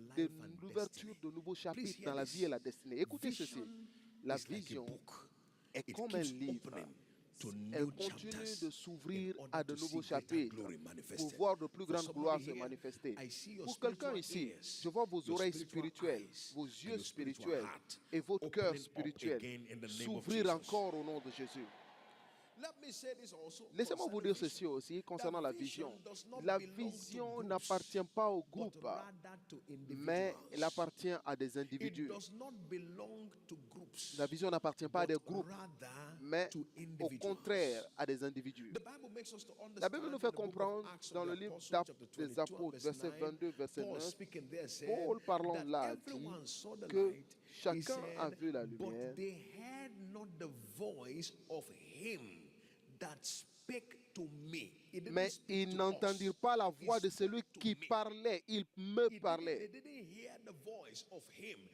[SPEAKER 1] l'ouverture de nouveaux chapitres dans la vie et la destinée. Écoutez ceci. La vision est comme un livre. Elle continue de s'ouvrir à de nouveaux chapitres pour voir de plus grandes gloires se manifester. Pour quelqu'un ici, je vois vos oreilles spirituelles, vos yeux spirituels et votre cœur spirituel s'ouvrir encore au nom de Jésus. Laissez-moi vous dire ceci aussi concernant la vision. La vision n'appartient pas au groupe, mais elle appartient à des individus. La vision n'appartient pas à des groupes, mais au contraire à des individus. La Bible nous fait comprendre dans le livre d'Actes des Apôtres, verset 22, verset 9, Paul parlant là dit que chacun a vu la lumière, mais ils n'entendirent pas la voix de celui qui parlait, il me parlait.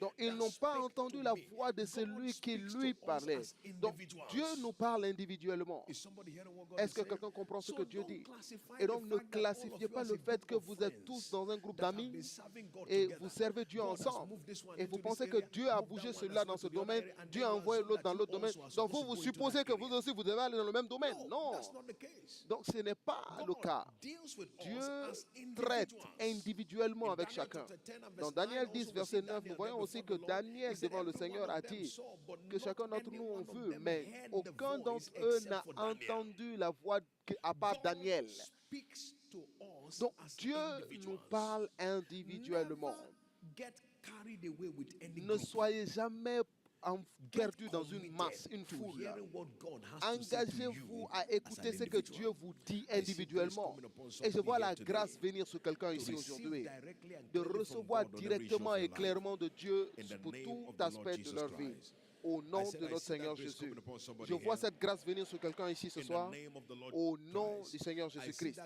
[SPEAKER 1] Donc ils n'ont pas entendu la voix de celui qui lui parlait. Donc Dieu nous parle individuellement. Est-ce que quelqu'un comprend ce que Dieu dit? Et donc ne classifiez pas le fait que vous êtes tous dans un groupe d'amis et vous servez Dieu ensemble. Et vous pensez que Dieu a bougé celui-là dans ce domaine, Dieu a envoyé l'autre dans l'autre domaine. Donc vous supposez que vous aussi vous devez aller dans le même domaine. Non. Donc ce n'est pas le cas. Dieu traite individuellement avec chacun. Dans Daniel 10, verset 9, nous voyons aussi que Daniel, devant le Seigneur, a dit que chacun d'entre nous ont vu, mais aucun d'entre eux n'a entendu la voix à part Daniel. Donc Dieu nous parle individuellement. Ne soyez jamais perdu dans une masse, une foule. Engagez-vous à écouter ce que Dieu vous dit individuellement. Et je vois la grâce venir sur quelqu'un ici aujourd'hui, de recevoir directement et clairement de Dieu pour tout aspect de leur vie. Au nom de notre Seigneur Jésus. Je vois cette grâce venir sur quelqu'un ici ce soir. Au nom du Seigneur Jésus-Christ.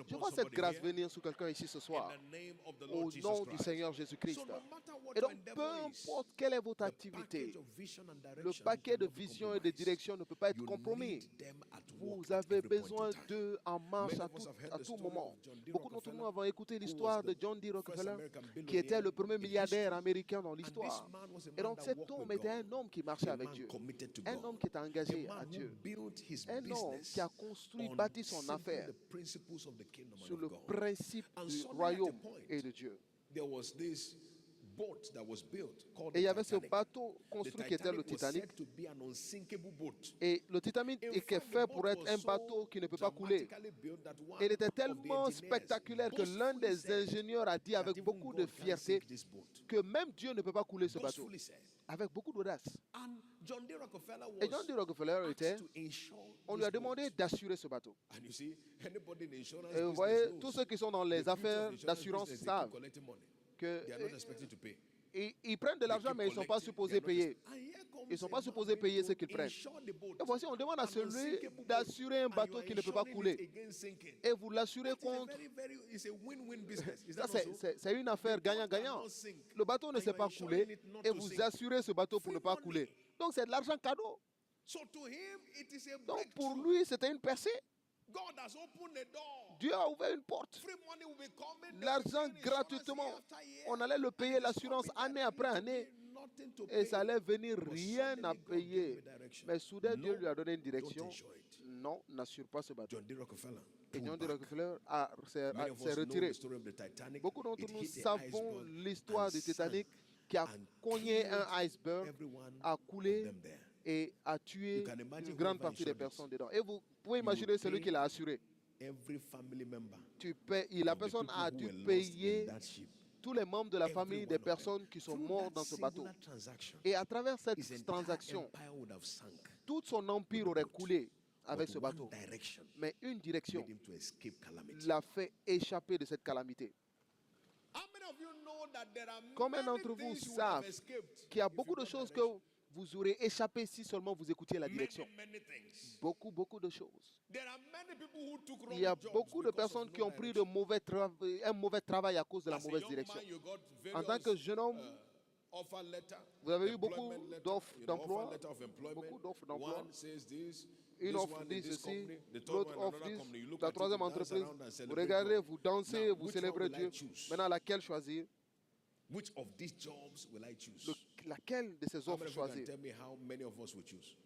[SPEAKER 1] Je vois cette grâce venir sur quelqu'un ici ce soir. Au nom du Seigneur Jésus-Christ. Et donc, peu importe quelle est votre activité, le paquet de vision et de direction ne peut pas être compromis. Vous avez besoin d'eux en marche à tout moment. Beaucoup d'entre nous avons écouté l'histoire de John D. Rockefeller, qui était le premier milliardaire américain dans l'histoire. Et donc, cet homme était un homme qui marchait avec Dieu, un homme qui était engagé à Dieu, un homme qui a construit, bâti son affaire sur le principe du royaume et de Dieu. Et il y avait ce bateau construit qui était le Titanic. Et le Titanic est fait pour être un bateau qui ne peut pas couler. Et il était tellement spectaculaire que l'un des ingénieurs a dit avec beaucoup de fierté que même Dieu ne peut pas couler ce bateau. Avec beaucoup d'audace. Et John D. Rockefeller on lui a demandé d'assurer ce bateau. Et vous voyez, tous ceux qui sont dans les affaires d'assurance savent que ils prennent de l'argent, mais ils ne sont pas supposés payer. Ils ne sont pas supposés payer ce qu'ils prennent. Et voici, on demande à celui d'assurer un bateau qui ne peut pas couler. Et vous l'assurez contre... C'est une affaire gagnant-gagnant. Le bateau ne s'est pas coulé et vous assurez ce bateau pour ne pas couler. Donc c'est de l'argent cadeau. Donc pour lui, c'était une percée. Dieu a ouvert une porte. L'argent gratuitement. On allait le payer l'assurance année après année. Et ça allait venir rien à payer. Mais soudain, Dieu lui a donné une direction. Non, n'assure pas ce bateau. Et John D. Rockefeller s'est retiré. Beaucoup d'entre nous savons l'histoire du Titanic qui a cogné un iceberg, a coulé et a tué une grande partie des personnes dedans. Et vous pouvez imaginer celui qui l'a assuré. La personne a dû payer tous les membres de la famille des personnes qui sont mortes dans ce bateau. Et à travers cette transaction, tout son empire aurait coulé avec ce bateau. Mais une direction l'a fait échapper de cette calamité. Combien d'entre vous savent qu'il y a beaucoup de choses que vous aurez échappé si seulement vous écoutiez la direction? Beaucoup de choses. Il y a beaucoup de personnes qui ont pris un mauvais travail à cause de la mauvaise direction. En tant que jeune homme, vous avez eu beaucoup d'offres d'emploi. Une offre dit ceci, l'autre offre dit, la troisième entreprise. Vous regardez, vous dansez, vous célébrez Dieu. Maintenant, laquelle choisir? Laquelle de ces offres choisir?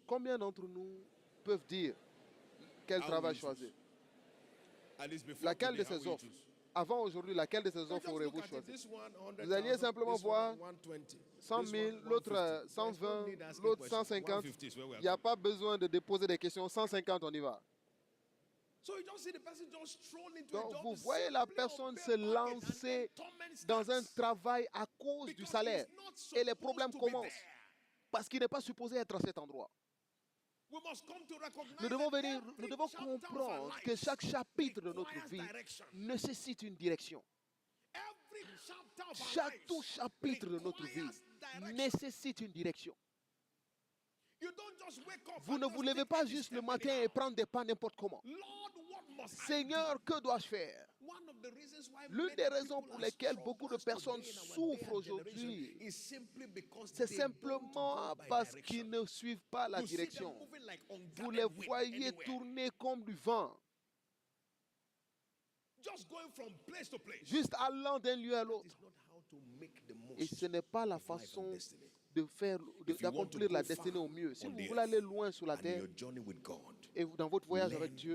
[SPEAKER 1] Combien d'entre nous peuvent dire quel travail choisir? Laquelle de ces offres? Avant aujourd'hui, laquelle de ces offres aurez-vous choisi? Vous alliez simplement voir 100 000, l'autre 120, l'autre 150. Il n'y a pas besoin de déposer des questions. 150, on y va. Donc, vous voyez la personne se lancer dans un travail à cause du salaire. Et les problèmes commencent parce qu'il n'est pas supposé être à cet endroit. Nous devons comprendre que chaque chapitre de notre vie nécessite une direction. Tout chapitre de notre vie nécessite une direction. Vous ne vous levez pas juste le matin et prendre des pas n'importe comment. Seigneur, que dois-je faire? L'une des raisons pour lesquelles beaucoup de personnes souffrent aujourd'hui, c'est simplement parce qu'ils ne suivent pas la direction. Vous les voyez tourner comme du vent, juste allant d'un lieu à l'autre. Et ce n'est pas la façon d'accomplir la destinée au mieux. Si vous voulez aller loin sur la terre et dans votre voyage avec Dieu,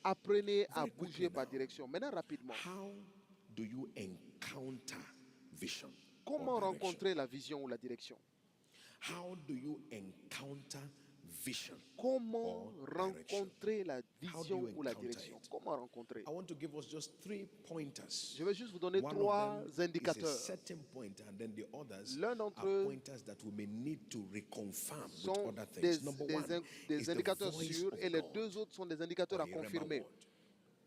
[SPEAKER 1] apprenez à bouger par direction. Maintenant, rapidement, comment rencontrer la vision ou la direction? Comment rencontrer la vision ou la direction? Comment rencontrer? Je vais juste vous donner trois indicateurs. L'un d'entre eux sont des indicateurs sûrs et les deux autres sont des indicateurs à confirmer.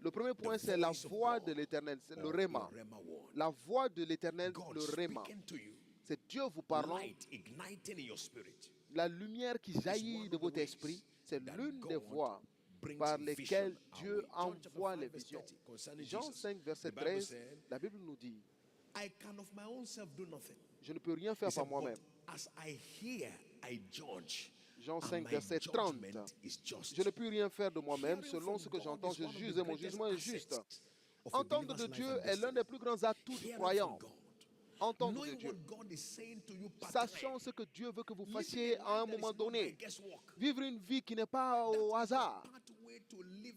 [SPEAKER 1] Le premier point, c'est la voix de l'Éternel, c'est le Réma. La voix de l'Éternel, le Réma. C'est Dieu vous parlant. La lumière qui jaillit de votre esprit, c'est l'une des voies par lesquelles Dieu envoie les visions. Jean 5, verset 13, la Bible nous dit, je ne peux rien faire par moi-même. Jean 5, verset 30, je ne peux rien faire de moi-même, selon ce que j'entends, je juge et mon jugement est juste. Entendre de Dieu est l'un des plus grands atouts du croyant. Entendre de Dieu, sachant ce que Dieu veut que vous fassiez à un moment donné, vivre une vie qui n'est pas au hasard.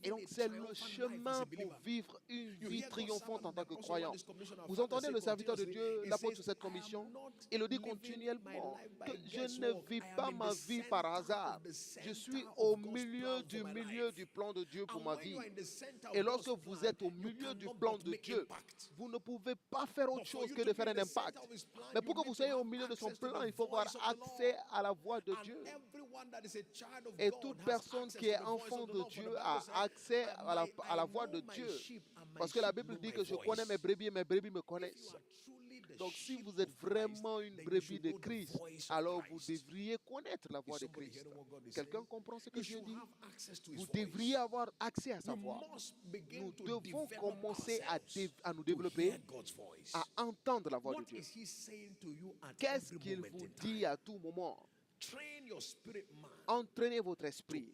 [SPEAKER 1] Et donc c'est le chemin pour vivre une vie triomphante en tant que croyant. Vous entendez le serviteur de Dieu, l'apôtre sur cette commission, il le dit continuellement, que je ne vis pas ma vie par hasard. Je suis au milieu du plan de Dieu pour ma vie. Et lorsque vous êtes au milieu du plan de Dieu, vous ne pouvez pas faire autre chose que de faire un impact. Mais pour que vous soyez au milieu de son plan, il faut avoir accès à la voix de Dieu. Et toute personne qui est enfant de Dieu a accès à la voix de Dieu. Parce que la Bible dit que je connais mes brebis et mes brebis me connaissent. Donc si vous êtes vraiment une brebis de Christ, alors vous devriez connaître la voix de Christ. Quelqu'un comprend ce que Dieu dit? Vous devriez avoir accès à sa voix. Nous devons commencer à nous développer, à entendre la voix de Dieu. Qu'est-ce qu'il vous dit à tout moment? Entraînez votre esprit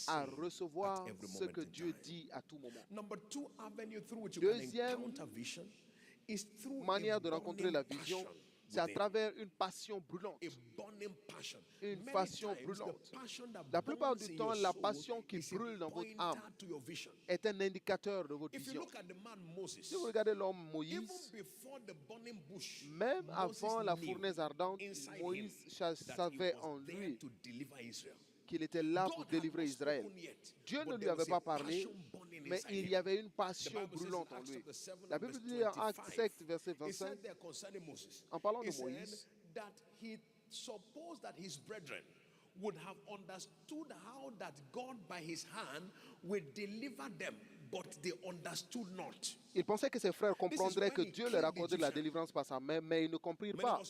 [SPEAKER 1] à recevoir ce que Dieu dit à tout moment. Deuxième manière de rencontrer la vision, c'est à travers une passion brûlante. Une passion brûlante. La plupart du temps, la passion qui brûle dans votre âme est un indicateur de votre vision. Si vous regardez l'homme Moïse, même avant la fournaise ardente, Moïse savait en lui qu'il était là pour délivrer Israël. Dieu ne lui avait pas parlé, mais il y avait une passion brûlante en lui. La Bible dit en Actes 7, verset 25, en parlant de Moïse,
[SPEAKER 2] would have understood how that God by his hand will deliver them, but they understood not.
[SPEAKER 1] Il pensait que ses frères comprendraient que Dieu leur accordait la délivrance par sa main, mais ils ne comprirent pas.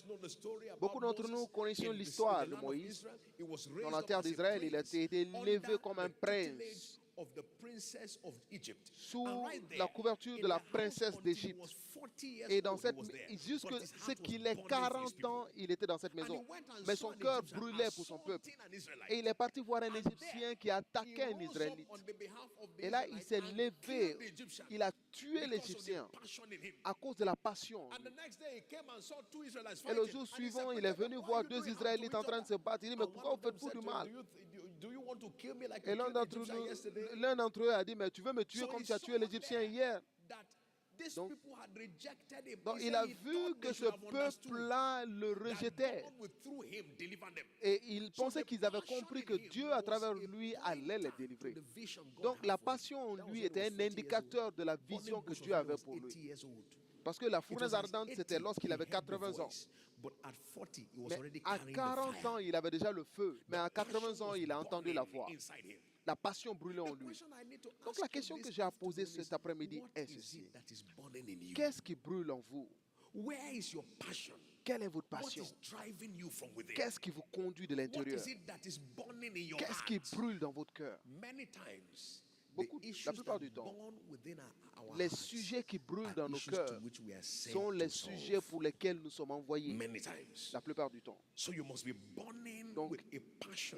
[SPEAKER 1] Beaucoup d'entre nous connaissons l'histoire de Moïse. Dans la terre d'Israël, il a été élevé comme un prince sous la couverture de la princesse d'Égypte. Et jusqu'à ce qu'il ait 40 ans, il était dans cette maison. Mais son cœur brûlait pour son peuple. Et il est parti voir un Égyptien qui attaquait un Israélite. Et Et là, il s'est levé, il a tué l'Égyptien à cause de la passion. Et le jour suivant, il est venu voir 2 Israélites en train de se battre. Il dit, mais pourquoi vous faites tout du mal? Et l'un d'entre eux a dit, mais tu veux me tuer comme tu as tué l'Égyptien hier? Donc, il a vu que ce peuple-là le rejetait. Et il pensait qu'ils avaient compris que Dieu, à travers lui, allait les délivrer. Donc, la passion en lui était un indicateur de la vision que Dieu avait pour lui. Parce que la fournaise ardente, c'était lorsqu'il avait 80 ans. Mais à 40 ans, il avait déjà le feu. Mais à 80 ans, il a entendu la voix. La passion brûlait en lui. Donc la question que j'ai à poser cet après-midi est ceci. Qu'est-ce qui brûle en vous? Quelle est votre passion? Qu'est-ce qui vous conduit de l'intérieur? Qu'est-ce qui brûle dans votre cœur? La plupart du temps, les sujets qui brûlent dans nos cœurs sont les sujets pour lesquels nous sommes envoyés. La plupart du temps. Donc,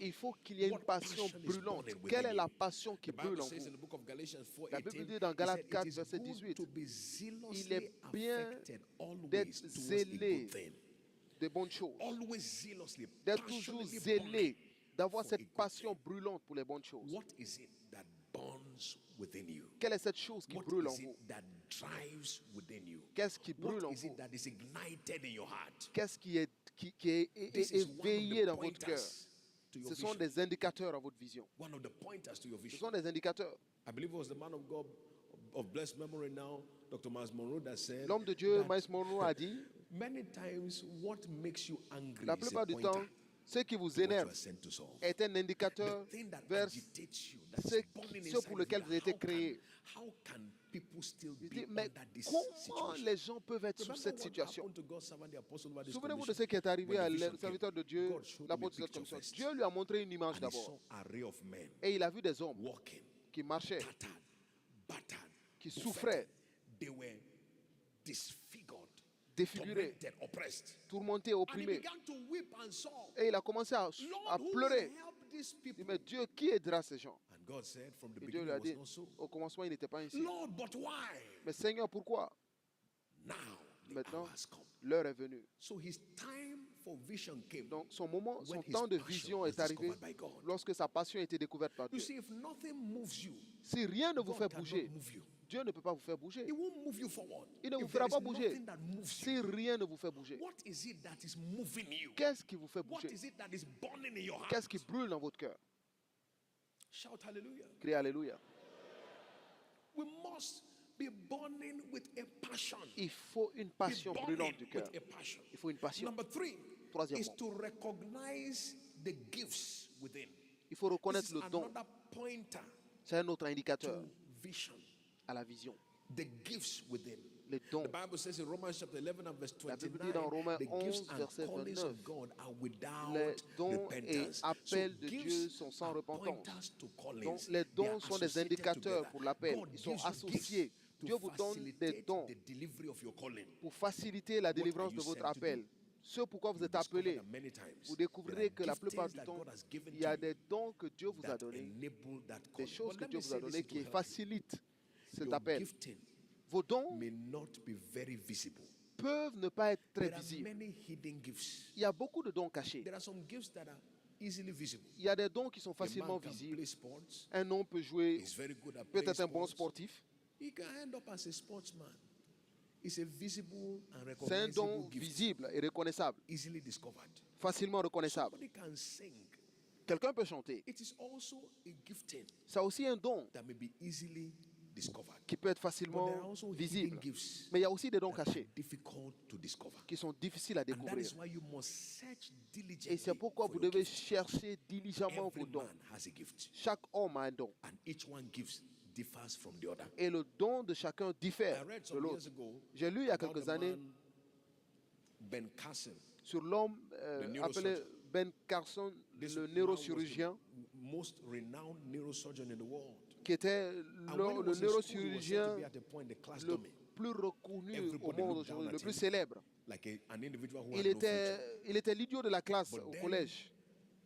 [SPEAKER 1] il faut qu'il y ait une passion brûlante. Quelle est la passion qui brûle en vous? La Bible dit dans Galates 4, verset 18, il est bien d'être zélé des bonnes choses, d'être toujours zélé, d'avoir cette passion brûlante pour les bonnes choses. Quelle est cette chose qui brûle en vous? Qu'est-ce qui brûle en vous? Qu'est-ce qui est éveillé dans votre cœur? Ce sont des indicateurs à votre vision. Ce sont des indicateurs. L'homme de Dieu, Miles Monroe, a dit, la plupart du temps, ce qui vous énerve est un indicateur vers ce pour lequel vous avez été créé. Mais comment les gens peuvent être sous cette situation? Souvenez-vous de ce qui est arrivé à le serviteur de Dieu, l'apôtre comme ça. Dieu lui a montré une image d'abord. Et il a vu des hommes qui marchaient, qui souffraient, défigurés, tourmentés, opprimés. Et il a commencé à pleurer. Il dit, mais Dieu, qui aidera ces gens? Et Dieu lui a dit, au commencement, il n'était pas ainsi. Mais Seigneur, pourquoi? Maintenant, l'heure est venue. Donc, son temps de vision est arrivé lorsque sa passion a été découverte par Dieu. Si rien ne vous fait bouger, Dieu ne peut pas vous faire bouger. Il ne vous fera pas bouger si rien ne vous fait bouger. Qu'est-ce qui vous fait bouger? Qu'est-ce qui brûle dans votre cœur? Criez Alléluia. Il faut une passion brûlante du cœur. Il faut une passion. Troisièmement, il faut reconnaître le don. C'est un autre indicateur à la vision. Les dons. La Bible dit dans Romains 11, verset 29, les dons et appels de Dieu sont sans repentance. Donc les dons sont des indicateurs pour l'appel. Ils sont associés. Dieu vous donne des dons pour faciliter la délivrance de votre appel. Ce pourquoi vous êtes appelé, vous découvrirez que la plupart du temps, il y a des dons que Dieu vous a donnés, des choses que Dieu vous a données qui facilitent cet appel. Vos dons peuvent ne pas être très visibles. Il y a beaucoup de dons cachés. Il y a des dons qui sont facilement visibles. Un homme peut jouer, peut être un bon sportif. C'est un don visible et reconnaissable, facilement reconnaissable. Quelqu'un peut chanter. C'est aussi un don qui peut être facilement visible. Mais il y a aussi des dons cachés qui sont difficiles à découvrir. Et c'est pourquoi vous devez chercher diligemment vos dons. Chaque homme a un don. Et le don de chacun diffère de l'autre. J'ai lu il y a quelques années sur l'homme appelé Ben Carson, le neurochirurgien, qui était le neurochirurgien le plus reconnu au monde aujourd'hui, le plus célèbre. Il était l'idiot de la classe au collège.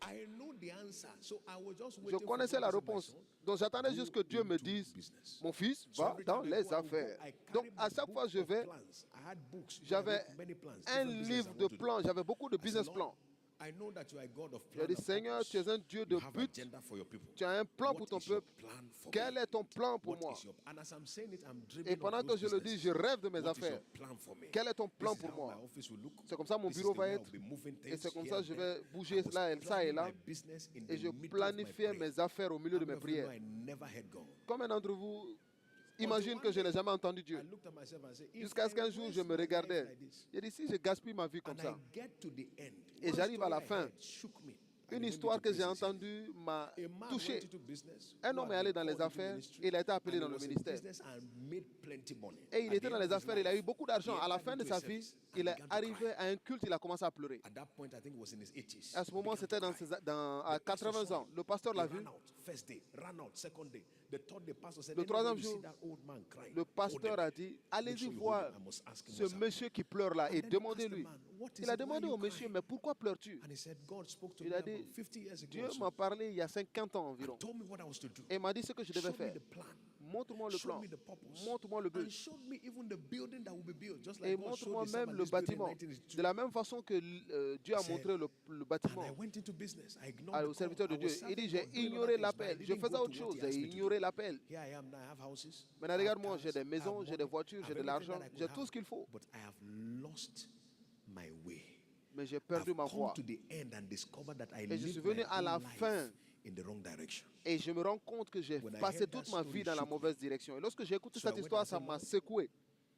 [SPEAKER 2] I know the answer, so I was just
[SPEAKER 1] Je
[SPEAKER 2] waiting for
[SPEAKER 1] connaissais
[SPEAKER 2] God
[SPEAKER 1] la
[SPEAKER 2] to say, "My
[SPEAKER 1] réponse.
[SPEAKER 2] son,
[SPEAKER 1] Donc j'attendais
[SPEAKER 2] go
[SPEAKER 1] juste que Dieu me
[SPEAKER 2] into
[SPEAKER 1] dise,
[SPEAKER 2] business."
[SPEAKER 1] mon fils,
[SPEAKER 2] So
[SPEAKER 1] va
[SPEAKER 2] every
[SPEAKER 1] dans
[SPEAKER 2] time I
[SPEAKER 1] les
[SPEAKER 2] go, I will go,
[SPEAKER 1] affaires.
[SPEAKER 2] I
[SPEAKER 1] Donc
[SPEAKER 2] carry
[SPEAKER 1] à chaque
[SPEAKER 2] book
[SPEAKER 1] fois je
[SPEAKER 2] of
[SPEAKER 1] vais,
[SPEAKER 2] plans. I had books. I
[SPEAKER 1] j'avais
[SPEAKER 2] wrote many plans,
[SPEAKER 1] un
[SPEAKER 2] different business I
[SPEAKER 1] livre de
[SPEAKER 2] want to do.
[SPEAKER 1] plans, j'avais beaucoup de
[SPEAKER 2] I said,
[SPEAKER 1] business
[SPEAKER 2] Lord,
[SPEAKER 1] plans.
[SPEAKER 2] I know that you are a God of
[SPEAKER 1] J'ai
[SPEAKER 2] plan
[SPEAKER 1] dit,
[SPEAKER 2] and
[SPEAKER 1] Seigneur,
[SPEAKER 2] purpose.
[SPEAKER 1] tu es un Dieu de
[SPEAKER 2] You have
[SPEAKER 1] but.
[SPEAKER 2] agenda for your people.
[SPEAKER 1] Tu as un plan pour
[SPEAKER 2] What
[SPEAKER 1] ton
[SPEAKER 2] is your
[SPEAKER 1] peuple.
[SPEAKER 2] plan for
[SPEAKER 1] Quel
[SPEAKER 2] me?
[SPEAKER 1] est ton plan pour
[SPEAKER 2] What
[SPEAKER 1] moi?
[SPEAKER 2] is your, and as I'm saying it, I'm
[SPEAKER 1] Et
[SPEAKER 2] dreaming
[SPEAKER 1] pendant
[SPEAKER 2] of
[SPEAKER 1] que
[SPEAKER 2] those
[SPEAKER 1] je le dis,
[SPEAKER 2] businesses.
[SPEAKER 1] je rêve de mes
[SPEAKER 2] What is your
[SPEAKER 1] affaires.
[SPEAKER 2] plan for me?
[SPEAKER 1] Quel est ton plan
[SPEAKER 2] This is
[SPEAKER 1] pour
[SPEAKER 2] how
[SPEAKER 1] moi?
[SPEAKER 2] my office will look.
[SPEAKER 1] C'est comme ça mon
[SPEAKER 2] This is
[SPEAKER 1] bureau
[SPEAKER 2] the
[SPEAKER 1] va
[SPEAKER 2] way I'll
[SPEAKER 1] être.
[SPEAKER 2] be moving
[SPEAKER 1] Et
[SPEAKER 2] things
[SPEAKER 1] c'est comme
[SPEAKER 2] here
[SPEAKER 1] ça
[SPEAKER 2] and
[SPEAKER 1] je
[SPEAKER 2] there.
[SPEAKER 1] vais
[SPEAKER 2] I
[SPEAKER 1] bouger
[SPEAKER 2] was
[SPEAKER 1] là et ça et
[SPEAKER 2] planning
[SPEAKER 1] là.
[SPEAKER 2] my business in
[SPEAKER 1] Et
[SPEAKER 2] the
[SPEAKER 1] je
[SPEAKER 2] middle of my
[SPEAKER 1] planifiais
[SPEAKER 2] prayer.
[SPEAKER 1] mes affaires au milieu de
[SPEAKER 2] How
[SPEAKER 1] mes
[SPEAKER 2] many of you know
[SPEAKER 1] prières.
[SPEAKER 2] I never heard God?
[SPEAKER 1] Combien d'entre vous
[SPEAKER 2] Until
[SPEAKER 1] imaginent
[SPEAKER 2] one
[SPEAKER 1] que je
[SPEAKER 2] day,
[SPEAKER 1] n'ai jamais entendu
[SPEAKER 2] I
[SPEAKER 1] Dieu?
[SPEAKER 2] looked at myself and said, if
[SPEAKER 1] Jusqu'à ce
[SPEAKER 2] I
[SPEAKER 1] qu'un jour je
[SPEAKER 2] waste
[SPEAKER 1] me
[SPEAKER 2] my life
[SPEAKER 1] regardais.
[SPEAKER 2] like this,
[SPEAKER 1] J'ai dit, si je gaspille ma vie comme
[SPEAKER 2] and
[SPEAKER 1] ça,
[SPEAKER 2] I get to the end,
[SPEAKER 1] et
[SPEAKER 2] one
[SPEAKER 1] j'arrive à
[SPEAKER 2] story
[SPEAKER 1] la
[SPEAKER 2] I
[SPEAKER 1] fin,
[SPEAKER 2] heard shook me. And
[SPEAKER 1] une
[SPEAKER 2] it made me
[SPEAKER 1] histoire
[SPEAKER 2] to
[SPEAKER 1] que
[SPEAKER 2] pray
[SPEAKER 1] j'ai
[SPEAKER 2] sincerely.
[SPEAKER 1] entendue m'a
[SPEAKER 2] A man
[SPEAKER 1] touché.
[SPEAKER 2] went into business,
[SPEAKER 1] Un
[SPEAKER 2] who
[SPEAKER 1] homme
[SPEAKER 2] had
[SPEAKER 1] est allé
[SPEAKER 2] been
[SPEAKER 1] dans les
[SPEAKER 2] called into
[SPEAKER 1] affaires
[SPEAKER 2] ministry,
[SPEAKER 1] et il a été appelé
[SPEAKER 2] and
[SPEAKER 1] dans
[SPEAKER 2] he
[SPEAKER 1] le
[SPEAKER 2] was in
[SPEAKER 1] ministère.
[SPEAKER 2] business and made plenty money.
[SPEAKER 1] Et il
[SPEAKER 2] At
[SPEAKER 1] était
[SPEAKER 2] the
[SPEAKER 1] dans
[SPEAKER 2] end
[SPEAKER 1] les
[SPEAKER 2] of his
[SPEAKER 1] affaires, il a eu
[SPEAKER 2] life,
[SPEAKER 1] beaucoup
[SPEAKER 2] he
[SPEAKER 1] d'argent. À la
[SPEAKER 2] entered
[SPEAKER 1] fin de
[SPEAKER 2] into a
[SPEAKER 1] sa vie,
[SPEAKER 2] service and
[SPEAKER 1] il est
[SPEAKER 2] began to
[SPEAKER 1] arrivé
[SPEAKER 2] cry.
[SPEAKER 1] à un culte, il a commencé à pleurer.
[SPEAKER 2] At that point, I think it was in his 80s.
[SPEAKER 1] À ce moment,
[SPEAKER 2] Began to
[SPEAKER 1] c'était
[SPEAKER 2] cry.
[SPEAKER 1] à
[SPEAKER 2] The pastor
[SPEAKER 1] 80
[SPEAKER 2] saw
[SPEAKER 1] ans.
[SPEAKER 2] him.
[SPEAKER 1] Le pasteur
[SPEAKER 2] He
[SPEAKER 1] l'a vu.
[SPEAKER 2] ran out first day, ran out second day. The third day, pastor said,
[SPEAKER 1] Le
[SPEAKER 2] "Anywhere
[SPEAKER 1] troisième
[SPEAKER 2] you see
[SPEAKER 1] jour,
[SPEAKER 2] that old man crying,
[SPEAKER 1] le
[SPEAKER 2] hold
[SPEAKER 1] pasteur
[SPEAKER 2] him.
[SPEAKER 1] a dit,
[SPEAKER 2] Make
[SPEAKER 1] allez-y
[SPEAKER 2] sure you hold
[SPEAKER 1] voir
[SPEAKER 2] him. I must ask him
[SPEAKER 1] ce
[SPEAKER 2] what's happening."
[SPEAKER 1] monsieur qui pleure là
[SPEAKER 2] And
[SPEAKER 1] et
[SPEAKER 2] then he asked the
[SPEAKER 1] demandez-lui.
[SPEAKER 2] man, "What is
[SPEAKER 1] Il a
[SPEAKER 2] it? Why
[SPEAKER 1] demandé
[SPEAKER 2] you
[SPEAKER 1] au monsieur,
[SPEAKER 2] crying?"
[SPEAKER 1] mais pourquoi pleures-tu?
[SPEAKER 2] And he said, "God spoke to
[SPEAKER 1] Il
[SPEAKER 2] me
[SPEAKER 1] a
[SPEAKER 2] about
[SPEAKER 1] dit,
[SPEAKER 2] 50 years ago
[SPEAKER 1] Dieu
[SPEAKER 2] or so,
[SPEAKER 1] m'a parlé il y a 50 ans environ.
[SPEAKER 2] and told me what I was to do.
[SPEAKER 1] Et il m'a dit ce que je devais
[SPEAKER 2] Showed me
[SPEAKER 1] faire.
[SPEAKER 2] the plan.
[SPEAKER 1] Montre-moi le
[SPEAKER 2] Showed
[SPEAKER 1] plan.
[SPEAKER 2] me the purpose.
[SPEAKER 1] Montre-moi le
[SPEAKER 2] And
[SPEAKER 1] but.
[SPEAKER 2] showed me even the building that will be built. Just
[SPEAKER 1] Et
[SPEAKER 2] like God
[SPEAKER 1] montre-moi
[SPEAKER 2] showed the
[SPEAKER 1] même
[SPEAKER 2] servant
[SPEAKER 1] le
[SPEAKER 2] this building in
[SPEAKER 1] bâtiment.
[SPEAKER 2] 1982.
[SPEAKER 1] De la même façon que Dieu a
[SPEAKER 2] He said,
[SPEAKER 1] montré le bâtiment
[SPEAKER 2] And I went into business. I ignored
[SPEAKER 1] au
[SPEAKER 2] the
[SPEAKER 1] serviteur
[SPEAKER 2] call.
[SPEAKER 1] de
[SPEAKER 2] I was
[SPEAKER 1] Dieu. Il
[SPEAKER 2] serving
[SPEAKER 1] dit, j'ai
[SPEAKER 2] God, doing
[SPEAKER 1] ignoré
[SPEAKER 2] other things, but I
[SPEAKER 1] l'appel. Je
[SPEAKER 2] didn't
[SPEAKER 1] faisais
[SPEAKER 2] go
[SPEAKER 1] autre
[SPEAKER 2] to what
[SPEAKER 1] chose.
[SPEAKER 2] he
[SPEAKER 1] J'ai
[SPEAKER 2] asked me to
[SPEAKER 1] ignoré
[SPEAKER 2] do.
[SPEAKER 1] l'appel.
[SPEAKER 2] Here I am now. I have houses.
[SPEAKER 1] Maintenant,
[SPEAKER 2] I have
[SPEAKER 1] regarde-moi, j'ai
[SPEAKER 2] cars,
[SPEAKER 1] des
[SPEAKER 2] I
[SPEAKER 1] maisons,
[SPEAKER 2] have
[SPEAKER 1] j'ai des
[SPEAKER 2] money,
[SPEAKER 1] voitures,
[SPEAKER 2] I
[SPEAKER 1] j'ai
[SPEAKER 2] have
[SPEAKER 1] de l'argent,
[SPEAKER 2] everything that I
[SPEAKER 1] j'ai
[SPEAKER 2] could
[SPEAKER 1] tout
[SPEAKER 2] have.
[SPEAKER 1] ce qu'il faut.
[SPEAKER 2] But I have lost my way.
[SPEAKER 1] Mais j'ai
[SPEAKER 2] I've
[SPEAKER 1] perdu ma
[SPEAKER 2] come
[SPEAKER 1] voie.
[SPEAKER 2] to the end and discovered that I
[SPEAKER 1] Et je suis
[SPEAKER 2] lived
[SPEAKER 1] venu
[SPEAKER 2] my
[SPEAKER 1] à la
[SPEAKER 2] whole
[SPEAKER 1] fin
[SPEAKER 2] life in the wrong direction.
[SPEAKER 1] et je me rends compte que j'ai
[SPEAKER 2] When I
[SPEAKER 1] passé
[SPEAKER 2] heard
[SPEAKER 1] toute
[SPEAKER 2] that
[SPEAKER 1] ma
[SPEAKER 2] story,
[SPEAKER 1] vie dans la
[SPEAKER 2] shook me.
[SPEAKER 1] mauvaise direction. Et lorsque j'ai écouté
[SPEAKER 2] So I
[SPEAKER 1] cette
[SPEAKER 2] went
[SPEAKER 1] histoire,
[SPEAKER 2] and
[SPEAKER 1] ça
[SPEAKER 2] said,
[SPEAKER 1] m'a
[SPEAKER 2] Lord,
[SPEAKER 1] secoué.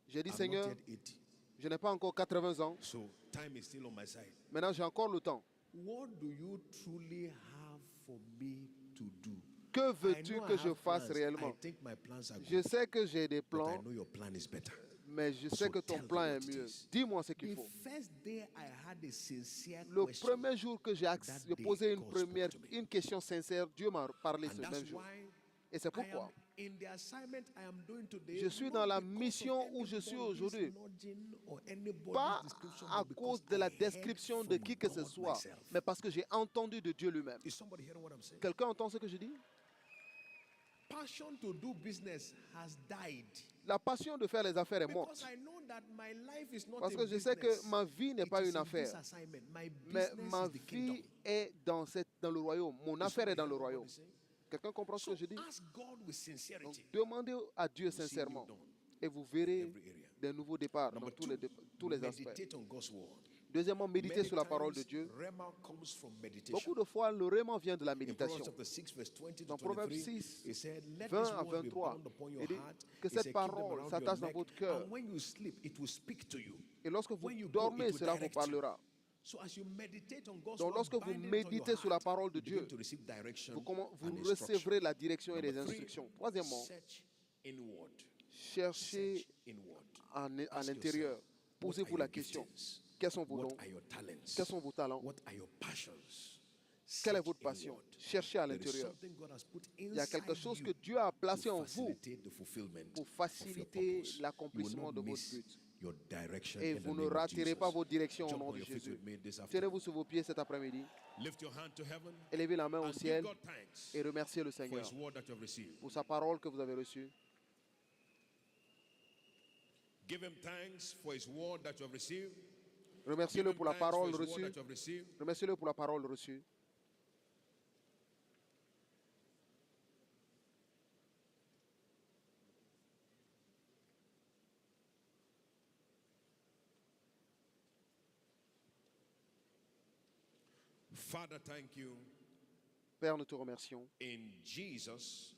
[SPEAKER 1] J'ai dit,
[SPEAKER 2] I'm not
[SPEAKER 1] Seigneur,
[SPEAKER 2] yet 80.
[SPEAKER 1] je n'ai pas encore 80 ans.
[SPEAKER 2] So time is still on my side.
[SPEAKER 1] Maintenant, j'ai encore le temps.
[SPEAKER 2] What do you truly have for me to do?
[SPEAKER 1] Que
[SPEAKER 2] I
[SPEAKER 1] veux-tu
[SPEAKER 2] know I
[SPEAKER 1] que je
[SPEAKER 2] have
[SPEAKER 1] fasse
[SPEAKER 2] plans.
[SPEAKER 1] réellement?
[SPEAKER 2] I think my plans are
[SPEAKER 1] Je
[SPEAKER 2] good,
[SPEAKER 1] sais que j'ai des
[SPEAKER 2] but I
[SPEAKER 1] plans,
[SPEAKER 2] know your plan is better.
[SPEAKER 1] mais je sais
[SPEAKER 2] So
[SPEAKER 1] que ton
[SPEAKER 2] tell me
[SPEAKER 1] plan
[SPEAKER 2] what
[SPEAKER 1] est
[SPEAKER 2] it
[SPEAKER 1] mieux.
[SPEAKER 2] is.
[SPEAKER 1] Dis-moi ce qu'il
[SPEAKER 2] The
[SPEAKER 1] faut.
[SPEAKER 2] first day I had a sincere
[SPEAKER 1] Le
[SPEAKER 2] question,
[SPEAKER 1] premier jour que j'ai
[SPEAKER 2] that day,
[SPEAKER 1] posé
[SPEAKER 2] God spoke to me.
[SPEAKER 1] une question sincère, Dieu m'a parlé
[SPEAKER 2] and
[SPEAKER 1] ce
[SPEAKER 2] that's
[SPEAKER 1] même jour.
[SPEAKER 2] why
[SPEAKER 1] Et c'est
[SPEAKER 2] I am
[SPEAKER 1] pourquoi
[SPEAKER 2] in the assignment I am doing today.
[SPEAKER 1] je suis
[SPEAKER 2] not
[SPEAKER 1] dans la
[SPEAKER 2] because of
[SPEAKER 1] mission où je suis
[SPEAKER 2] anybody's
[SPEAKER 1] aujourd'hui.
[SPEAKER 2] nudging or anybody's
[SPEAKER 1] Pas
[SPEAKER 2] description,
[SPEAKER 1] à
[SPEAKER 2] but
[SPEAKER 1] cause
[SPEAKER 2] because
[SPEAKER 1] de
[SPEAKER 2] I
[SPEAKER 1] la
[SPEAKER 2] heard
[SPEAKER 1] description de
[SPEAKER 2] from
[SPEAKER 1] qui que ce
[SPEAKER 2] God
[SPEAKER 1] soit,
[SPEAKER 2] myself.
[SPEAKER 1] mais parce que j'ai entendu de Dieu lui-même.
[SPEAKER 2] Is somebody hearing what I'm saying?
[SPEAKER 1] Quelqu'un entend ce que je dis?
[SPEAKER 2] Passion to do business has died.
[SPEAKER 1] La passion de faire les affaires est morte.
[SPEAKER 2] Because I know that my life is not
[SPEAKER 1] Parce
[SPEAKER 2] a
[SPEAKER 1] que je sais
[SPEAKER 2] business.
[SPEAKER 1] que ma vie n'est
[SPEAKER 2] It
[SPEAKER 1] pas
[SPEAKER 2] is
[SPEAKER 1] une
[SPEAKER 2] in this
[SPEAKER 1] affaire,
[SPEAKER 2] assignment. My
[SPEAKER 1] mais
[SPEAKER 2] business
[SPEAKER 1] ma
[SPEAKER 2] is the kingdom.
[SPEAKER 1] vie est dans le royaume. Mon
[SPEAKER 2] Is
[SPEAKER 1] affaire est
[SPEAKER 2] somebody
[SPEAKER 1] dans le
[SPEAKER 2] hearing what
[SPEAKER 1] royaume.
[SPEAKER 2] I'm saying?
[SPEAKER 1] Quelqu'un comprend ce
[SPEAKER 2] So
[SPEAKER 1] que je dis?
[SPEAKER 2] ask God with
[SPEAKER 1] Donc,
[SPEAKER 2] sincerity.
[SPEAKER 1] demandez à Dieu
[SPEAKER 2] You see
[SPEAKER 1] sincèrement
[SPEAKER 2] you done
[SPEAKER 1] et vous verrez
[SPEAKER 2] every area.
[SPEAKER 1] des nouveaux départs dans
[SPEAKER 2] Number
[SPEAKER 1] tous
[SPEAKER 2] two,
[SPEAKER 1] tous les aspects.
[SPEAKER 2] meditate on God's word.
[SPEAKER 1] Deuxièmement, méditez
[SPEAKER 2] Many
[SPEAKER 1] sur la parole de
[SPEAKER 2] times,
[SPEAKER 1] Dieu.
[SPEAKER 2] Rhema comes from meditation.
[SPEAKER 1] Beaucoup de fois, le réman vient de la
[SPEAKER 2] In Proverbs
[SPEAKER 1] méditation.
[SPEAKER 2] chapter 6, verse 20 to
[SPEAKER 1] Dans Proverbe
[SPEAKER 2] 23,
[SPEAKER 1] 6,
[SPEAKER 2] he said, Let
[SPEAKER 1] 20
[SPEAKER 2] this
[SPEAKER 1] à
[SPEAKER 2] word be
[SPEAKER 1] 23,
[SPEAKER 2] bound upon your
[SPEAKER 1] il dit
[SPEAKER 2] heart.
[SPEAKER 1] que
[SPEAKER 2] He
[SPEAKER 1] cette
[SPEAKER 2] said, Keep them
[SPEAKER 1] parole
[SPEAKER 2] around
[SPEAKER 1] s'attache
[SPEAKER 2] your
[SPEAKER 1] dans
[SPEAKER 2] neck,
[SPEAKER 1] votre cœur.
[SPEAKER 2] and when you sleep, it will speak to you.
[SPEAKER 1] Et lorsque vous
[SPEAKER 2] When you go,
[SPEAKER 1] dormez,
[SPEAKER 2] it will
[SPEAKER 1] cela vous
[SPEAKER 2] direct you.
[SPEAKER 1] parlera.
[SPEAKER 2] So as you meditate on God's
[SPEAKER 1] Donc
[SPEAKER 2] word,
[SPEAKER 1] lorsque vous
[SPEAKER 2] bind it on your
[SPEAKER 1] méditez sur la
[SPEAKER 2] heart,
[SPEAKER 1] parole de
[SPEAKER 2] you begin
[SPEAKER 1] Dieu,
[SPEAKER 2] to receive direction
[SPEAKER 1] vous
[SPEAKER 2] and
[SPEAKER 1] recevrez la direction et les
[SPEAKER 2] Number three,
[SPEAKER 1] instructions. Troisièmement,
[SPEAKER 2] search inward.
[SPEAKER 1] cherchez
[SPEAKER 2] Search inward.
[SPEAKER 1] à
[SPEAKER 2] Ask
[SPEAKER 1] l'intérieur.
[SPEAKER 2] yourself,
[SPEAKER 1] Posez-vous
[SPEAKER 2] what
[SPEAKER 1] la
[SPEAKER 2] are your
[SPEAKER 1] question.
[SPEAKER 2] giftings?
[SPEAKER 1] Quels sont vos
[SPEAKER 2] What
[SPEAKER 1] dons?
[SPEAKER 2] are your talents?
[SPEAKER 1] Quels sont vos talents?
[SPEAKER 2] What are your passions?
[SPEAKER 1] Quelle est
[SPEAKER 2] Search
[SPEAKER 1] votre passion?
[SPEAKER 2] inward.
[SPEAKER 1] Cherchez à
[SPEAKER 2] There is
[SPEAKER 1] l'intérieur.
[SPEAKER 2] something God has put
[SPEAKER 1] Il y a quelque
[SPEAKER 2] inside
[SPEAKER 1] chose
[SPEAKER 2] you
[SPEAKER 1] que Dieu a placé
[SPEAKER 2] to
[SPEAKER 1] en vous
[SPEAKER 2] facilitate the fulfillment
[SPEAKER 1] pour
[SPEAKER 2] of your
[SPEAKER 1] faciliter
[SPEAKER 2] purpose. You
[SPEAKER 1] l'accomplissement
[SPEAKER 2] will
[SPEAKER 1] de
[SPEAKER 2] not
[SPEAKER 1] votre
[SPEAKER 2] miss
[SPEAKER 1] but.
[SPEAKER 2] your direction
[SPEAKER 1] Et
[SPEAKER 2] in the
[SPEAKER 1] vous ne
[SPEAKER 2] name of
[SPEAKER 1] raterez
[SPEAKER 2] Jesus.
[SPEAKER 1] pas vos directions au
[SPEAKER 2] Jump
[SPEAKER 1] nom
[SPEAKER 2] on
[SPEAKER 1] de
[SPEAKER 2] your feet
[SPEAKER 1] Jésus.
[SPEAKER 2] with me this afternoon.
[SPEAKER 1] Tenez-vous sur vos pieds cet après-midi.
[SPEAKER 2] Lift your hand to heaven
[SPEAKER 1] Élevez la main au
[SPEAKER 2] and give
[SPEAKER 1] ciel
[SPEAKER 2] God thanks
[SPEAKER 1] et remerciez le
[SPEAKER 2] for
[SPEAKER 1] Seigneur
[SPEAKER 2] His word that you have received.
[SPEAKER 1] pour sa parole que vous avez reçue.
[SPEAKER 2] Give Him thanks for His word that you have received. Give
[SPEAKER 1] Remerciez-le
[SPEAKER 2] Him
[SPEAKER 1] pour la
[SPEAKER 2] thanks for
[SPEAKER 1] parole
[SPEAKER 2] His word
[SPEAKER 1] reçue.
[SPEAKER 2] that you have received.
[SPEAKER 1] Remerciez-le pour la parole reçue.
[SPEAKER 2] Father, thank you.
[SPEAKER 1] Père, nous te remercions.
[SPEAKER 2] In Jesus'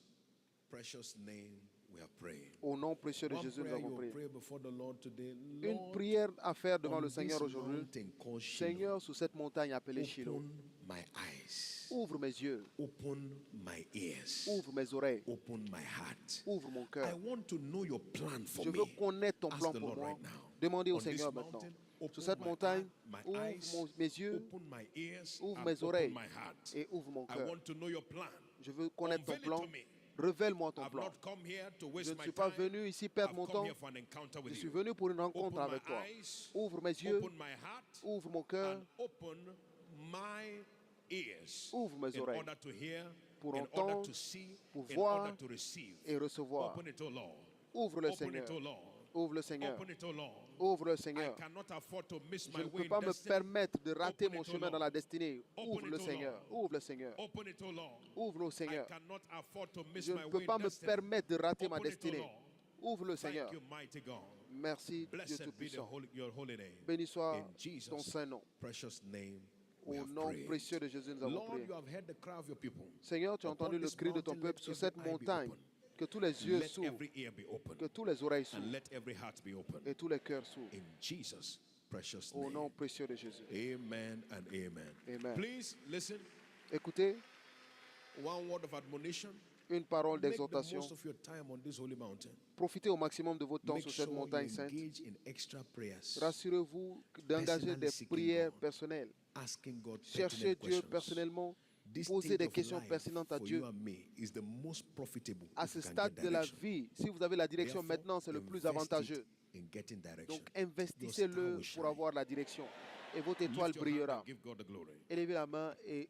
[SPEAKER 2] precious name we are praying.
[SPEAKER 1] Au nom précieux de
[SPEAKER 2] One
[SPEAKER 1] Jésus, nous
[SPEAKER 2] prayer
[SPEAKER 1] avons
[SPEAKER 2] you will
[SPEAKER 1] prié.
[SPEAKER 2] pray before the Lord today.
[SPEAKER 1] Une
[SPEAKER 2] Lord,
[SPEAKER 1] prière à faire devant
[SPEAKER 2] on
[SPEAKER 1] le
[SPEAKER 2] this
[SPEAKER 1] Seigneur aujourd'hui.
[SPEAKER 2] mountain called Shiloh,
[SPEAKER 1] Seigneur, sous cette montagne appelée Shiloh,
[SPEAKER 2] open my eyes,
[SPEAKER 1] ouvre mes yeux,
[SPEAKER 2] open my ears,
[SPEAKER 1] ouvre mes oreilles,
[SPEAKER 2] open my heart.
[SPEAKER 1] ouvre mon
[SPEAKER 2] I
[SPEAKER 1] cœur.
[SPEAKER 2] want to know your plan for
[SPEAKER 1] Je veux
[SPEAKER 2] me.
[SPEAKER 1] connaître ton
[SPEAKER 2] Ask
[SPEAKER 1] plan
[SPEAKER 2] the
[SPEAKER 1] pour
[SPEAKER 2] Lord
[SPEAKER 1] moi.
[SPEAKER 2] right now.
[SPEAKER 1] Demandez au
[SPEAKER 2] On this
[SPEAKER 1] Seigneur maintenant.
[SPEAKER 2] mountain,
[SPEAKER 1] Sur
[SPEAKER 2] open
[SPEAKER 1] cette
[SPEAKER 2] my
[SPEAKER 1] montagne,
[SPEAKER 2] my
[SPEAKER 1] ouvre
[SPEAKER 2] eyes,
[SPEAKER 1] mes yeux
[SPEAKER 2] open my ears,
[SPEAKER 1] ouvre
[SPEAKER 2] and
[SPEAKER 1] mes
[SPEAKER 2] open
[SPEAKER 1] oreilles
[SPEAKER 2] my heart.
[SPEAKER 1] et ouvre mon
[SPEAKER 2] I
[SPEAKER 1] cœur.
[SPEAKER 2] want to know your plan.
[SPEAKER 1] Je veux connaître ton
[SPEAKER 2] Unveil it
[SPEAKER 1] plan.
[SPEAKER 2] to me.
[SPEAKER 1] Révèle-moi ton
[SPEAKER 2] I've
[SPEAKER 1] plan.
[SPEAKER 2] not come here to
[SPEAKER 1] Je
[SPEAKER 2] waste
[SPEAKER 1] ne
[SPEAKER 2] my
[SPEAKER 1] suis pas
[SPEAKER 2] time.
[SPEAKER 1] venu ici perdre
[SPEAKER 2] I've
[SPEAKER 1] mon
[SPEAKER 2] come
[SPEAKER 1] temps.
[SPEAKER 2] here for an encounter
[SPEAKER 1] Je
[SPEAKER 2] with
[SPEAKER 1] suis
[SPEAKER 2] you.
[SPEAKER 1] venu pour une rencontre
[SPEAKER 2] Open my
[SPEAKER 1] avec toi.
[SPEAKER 2] eyes,
[SPEAKER 1] Ouvre mes yeux,
[SPEAKER 2] open my heart,
[SPEAKER 1] ouvre mon cœur,
[SPEAKER 2] and open my ears
[SPEAKER 1] ouvre mes
[SPEAKER 2] in
[SPEAKER 1] oreilles
[SPEAKER 2] order to hear,
[SPEAKER 1] pour
[SPEAKER 2] in
[SPEAKER 1] entendre,
[SPEAKER 2] order to see,
[SPEAKER 1] pour
[SPEAKER 2] in
[SPEAKER 1] voir
[SPEAKER 2] order to receive.
[SPEAKER 1] et recevoir.
[SPEAKER 2] Open it, O Lord.
[SPEAKER 1] Ouvre le
[SPEAKER 2] Open it,
[SPEAKER 1] Seigneur.
[SPEAKER 2] O Lord.
[SPEAKER 1] Ouvre le Seigneur.
[SPEAKER 2] Open it, oh Lord.
[SPEAKER 1] Ouvre le
[SPEAKER 2] I
[SPEAKER 1] Seigneur.
[SPEAKER 2] cannot afford to miss
[SPEAKER 1] Je
[SPEAKER 2] my
[SPEAKER 1] ne
[SPEAKER 2] way
[SPEAKER 1] peux pas
[SPEAKER 2] in
[SPEAKER 1] me
[SPEAKER 2] destiny.
[SPEAKER 1] permettre de rater
[SPEAKER 2] Open
[SPEAKER 1] mon
[SPEAKER 2] it, oh
[SPEAKER 1] chemin dans
[SPEAKER 2] Lord.
[SPEAKER 1] la destinée. Ouvre
[SPEAKER 2] Open
[SPEAKER 1] le
[SPEAKER 2] it, oh
[SPEAKER 1] Seigneur.
[SPEAKER 2] Lord.
[SPEAKER 1] Ouvre le Seigneur.
[SPEAKER 2] Open it, oh Lord.
[SPEAKER 1] Ouvre le
[SPEAKER 2] I
[SPEAKER 1] Seigneur.
[SPEAKER 2] cannot afford to miss
[SPEAKER 1] Je
[SPEAKER 2] my
[SPEAKER 1] ne
[SPEAKER 2] way
[SPEAKER 1] peux
[SPEAKER 2] in
[SPEAKER 1] pas me
[SPEAKER 2] destiny.
[SPEAKER 1] permettre de rater ma
[SPEAKER 2] Open it, oh
[SPEAKER 1] destinée.
[SPEAKER 2] Lord.
[SPEAKER 1] Ouvre le
[SPEAKER 2] Thank
[SPEAKER 1] Seigneur.
[SPEAKER 2] you, mighty God.
[SPEAKER 1] Merci, Dieu
[SPEAKER 2] Blessed be
[SPEAKER 1] Tout-Puissant.
[SPEAKER 2] your holy name.
[SPEAKER 1] Béni soit
[SPEAKER 2] In
[SPEAKER 1] ton
[SPEAKER 2] Jesus'
[SPEAKER 1] saint nom.
[SPEAKER 2] precious name, we
[SPEAKER 1] Au
[SPEAKER 2] have
[SPEAKER 1] nom
[SPEAKER 2] prayed.
[SPEAKER 1] précieux de Jésus, nous avons
[SPEAKER 2] Lord,
[SPEAKER 1] prié.
[SPEAKER 2] you have heard the cry of your people.
[SPEAKER 1] Seigneur, tu as
[SPEAKER 2] Upon
[SPEAKER 1] entendu le
[SPEAKER 2] this
[SPEAKER 1] cri de ton
[SPEAKER 2] mountain, let
[SPEAKER 1] peuple sur
[SPEAKER 2] every
[SPEAKER 1] cette
[SPEAKER 2] eye be
[SPEAKER 1] montagne.
[SPEAKER 2] open.
[SPEAKER 1] Que tous les yeux
[SPEAKER 2] Let
[SPEAKER 1] s'ouvrent,
[SPEAKER 2] every ear be open.
[SPEAKER 1] que tous les oreilles
[SPEAKER 2] And
[SPEAKER 1] s'ouvrent
[SPEAKER 2] let every heart be open.
[SPEAKER 1] et tous les cœurs s'ouvrent.
[SPEAKER 2] In Jesus' precious
[SPEAKER 1] Au
[SPEAKER 2] name.
[SPEAKER 1] nom précieux de Jésus.
[SPEAKER 2] Amen and amen.
[SPEAKER 1] Amen.
[SPEAKER 2] Please listen.
[SPEAKER 1] Écoutez,
[SPEAKER 2] One word of admonition.
[SPEAKER 1] une parole
[SPEAKER 2] Make the
[SPEAKER 1] d'exhortation.
[SPEAKER 2] most of your time on this holy mountain.
[SPEAKER 1] Profitez au maximum de votre temps
[SPEAKER 2] Make
[SPEAKER 1] sur cette
[SPEAKER 2] sure
[SPEAKER 1] montagne
[SPEAKER 2] you
[SPEAKER 1] sainte.
[SPEAKER 2] engage in extra prayers.
[SPEAKER 1] Rassurez-vous d'engager
[SPEAKER 2] Personally
[SPEAKER 1] des
[SPEAKER 2] seeking
[SPEAKER 1] prières
[SPEAKER 2] God.
[SPEAKER 1] personnelles.
[SPEAKER 2] Asking God
[SPEAKER 1] Cherchez
[SPEAKER 2] pertinent
[SPEAKER 1] Dieu
[SPEAKER 2] questions.
[SPEAKER 1] personnellement.
[SPEAKER 2] This
[SPEAKER 1] Posez
[SPEAKER 2] stage
[SPEAKER 1] des
[SPEAKER 2] of
[SPEAKER 1] questions
[SPEAKER 2] life
[SPEAKER 1] pertinentes à
[SPEAKER 2] for
[SPEAKER 1] Dieu.
[SPEAKER 2] you and me is the most profitable
[SPEAKER 1] À
[SPEAKER 2] if
[SPEAKER 1] ce
[SPEAKER 2] you can
[SPEAKER 1] stade
[SPEAKER 2] get
[SPEAKER 1] de la
[SPEAKER 2] direction.
[SPEAKER 1] vie, si vous avez la direction
[SPEAKER 2] Therefore,
[SPEAKER 1] maintenant, c'est le plus
[SPEAKER 2] invest
[SPEAKER 1] avantageux.
[SPEAKER 2] it in getting direction.
[SPEAKER 1] Donc
[SPEAKER 2] Your
[SPEAKER 1] investissez-le
[SPEAKER 2] star will
[SPEAKER 1] pour
[SPEAKER 2] shine.
[SPEAKER 1] avoir la direction. Et votre étoile
[SPEAKER 2] Lift your hand
[SPEAKER 1] brillera.
[SPEAKER 2] and give God the glory.
[SPEAKER 1] Élevez la main et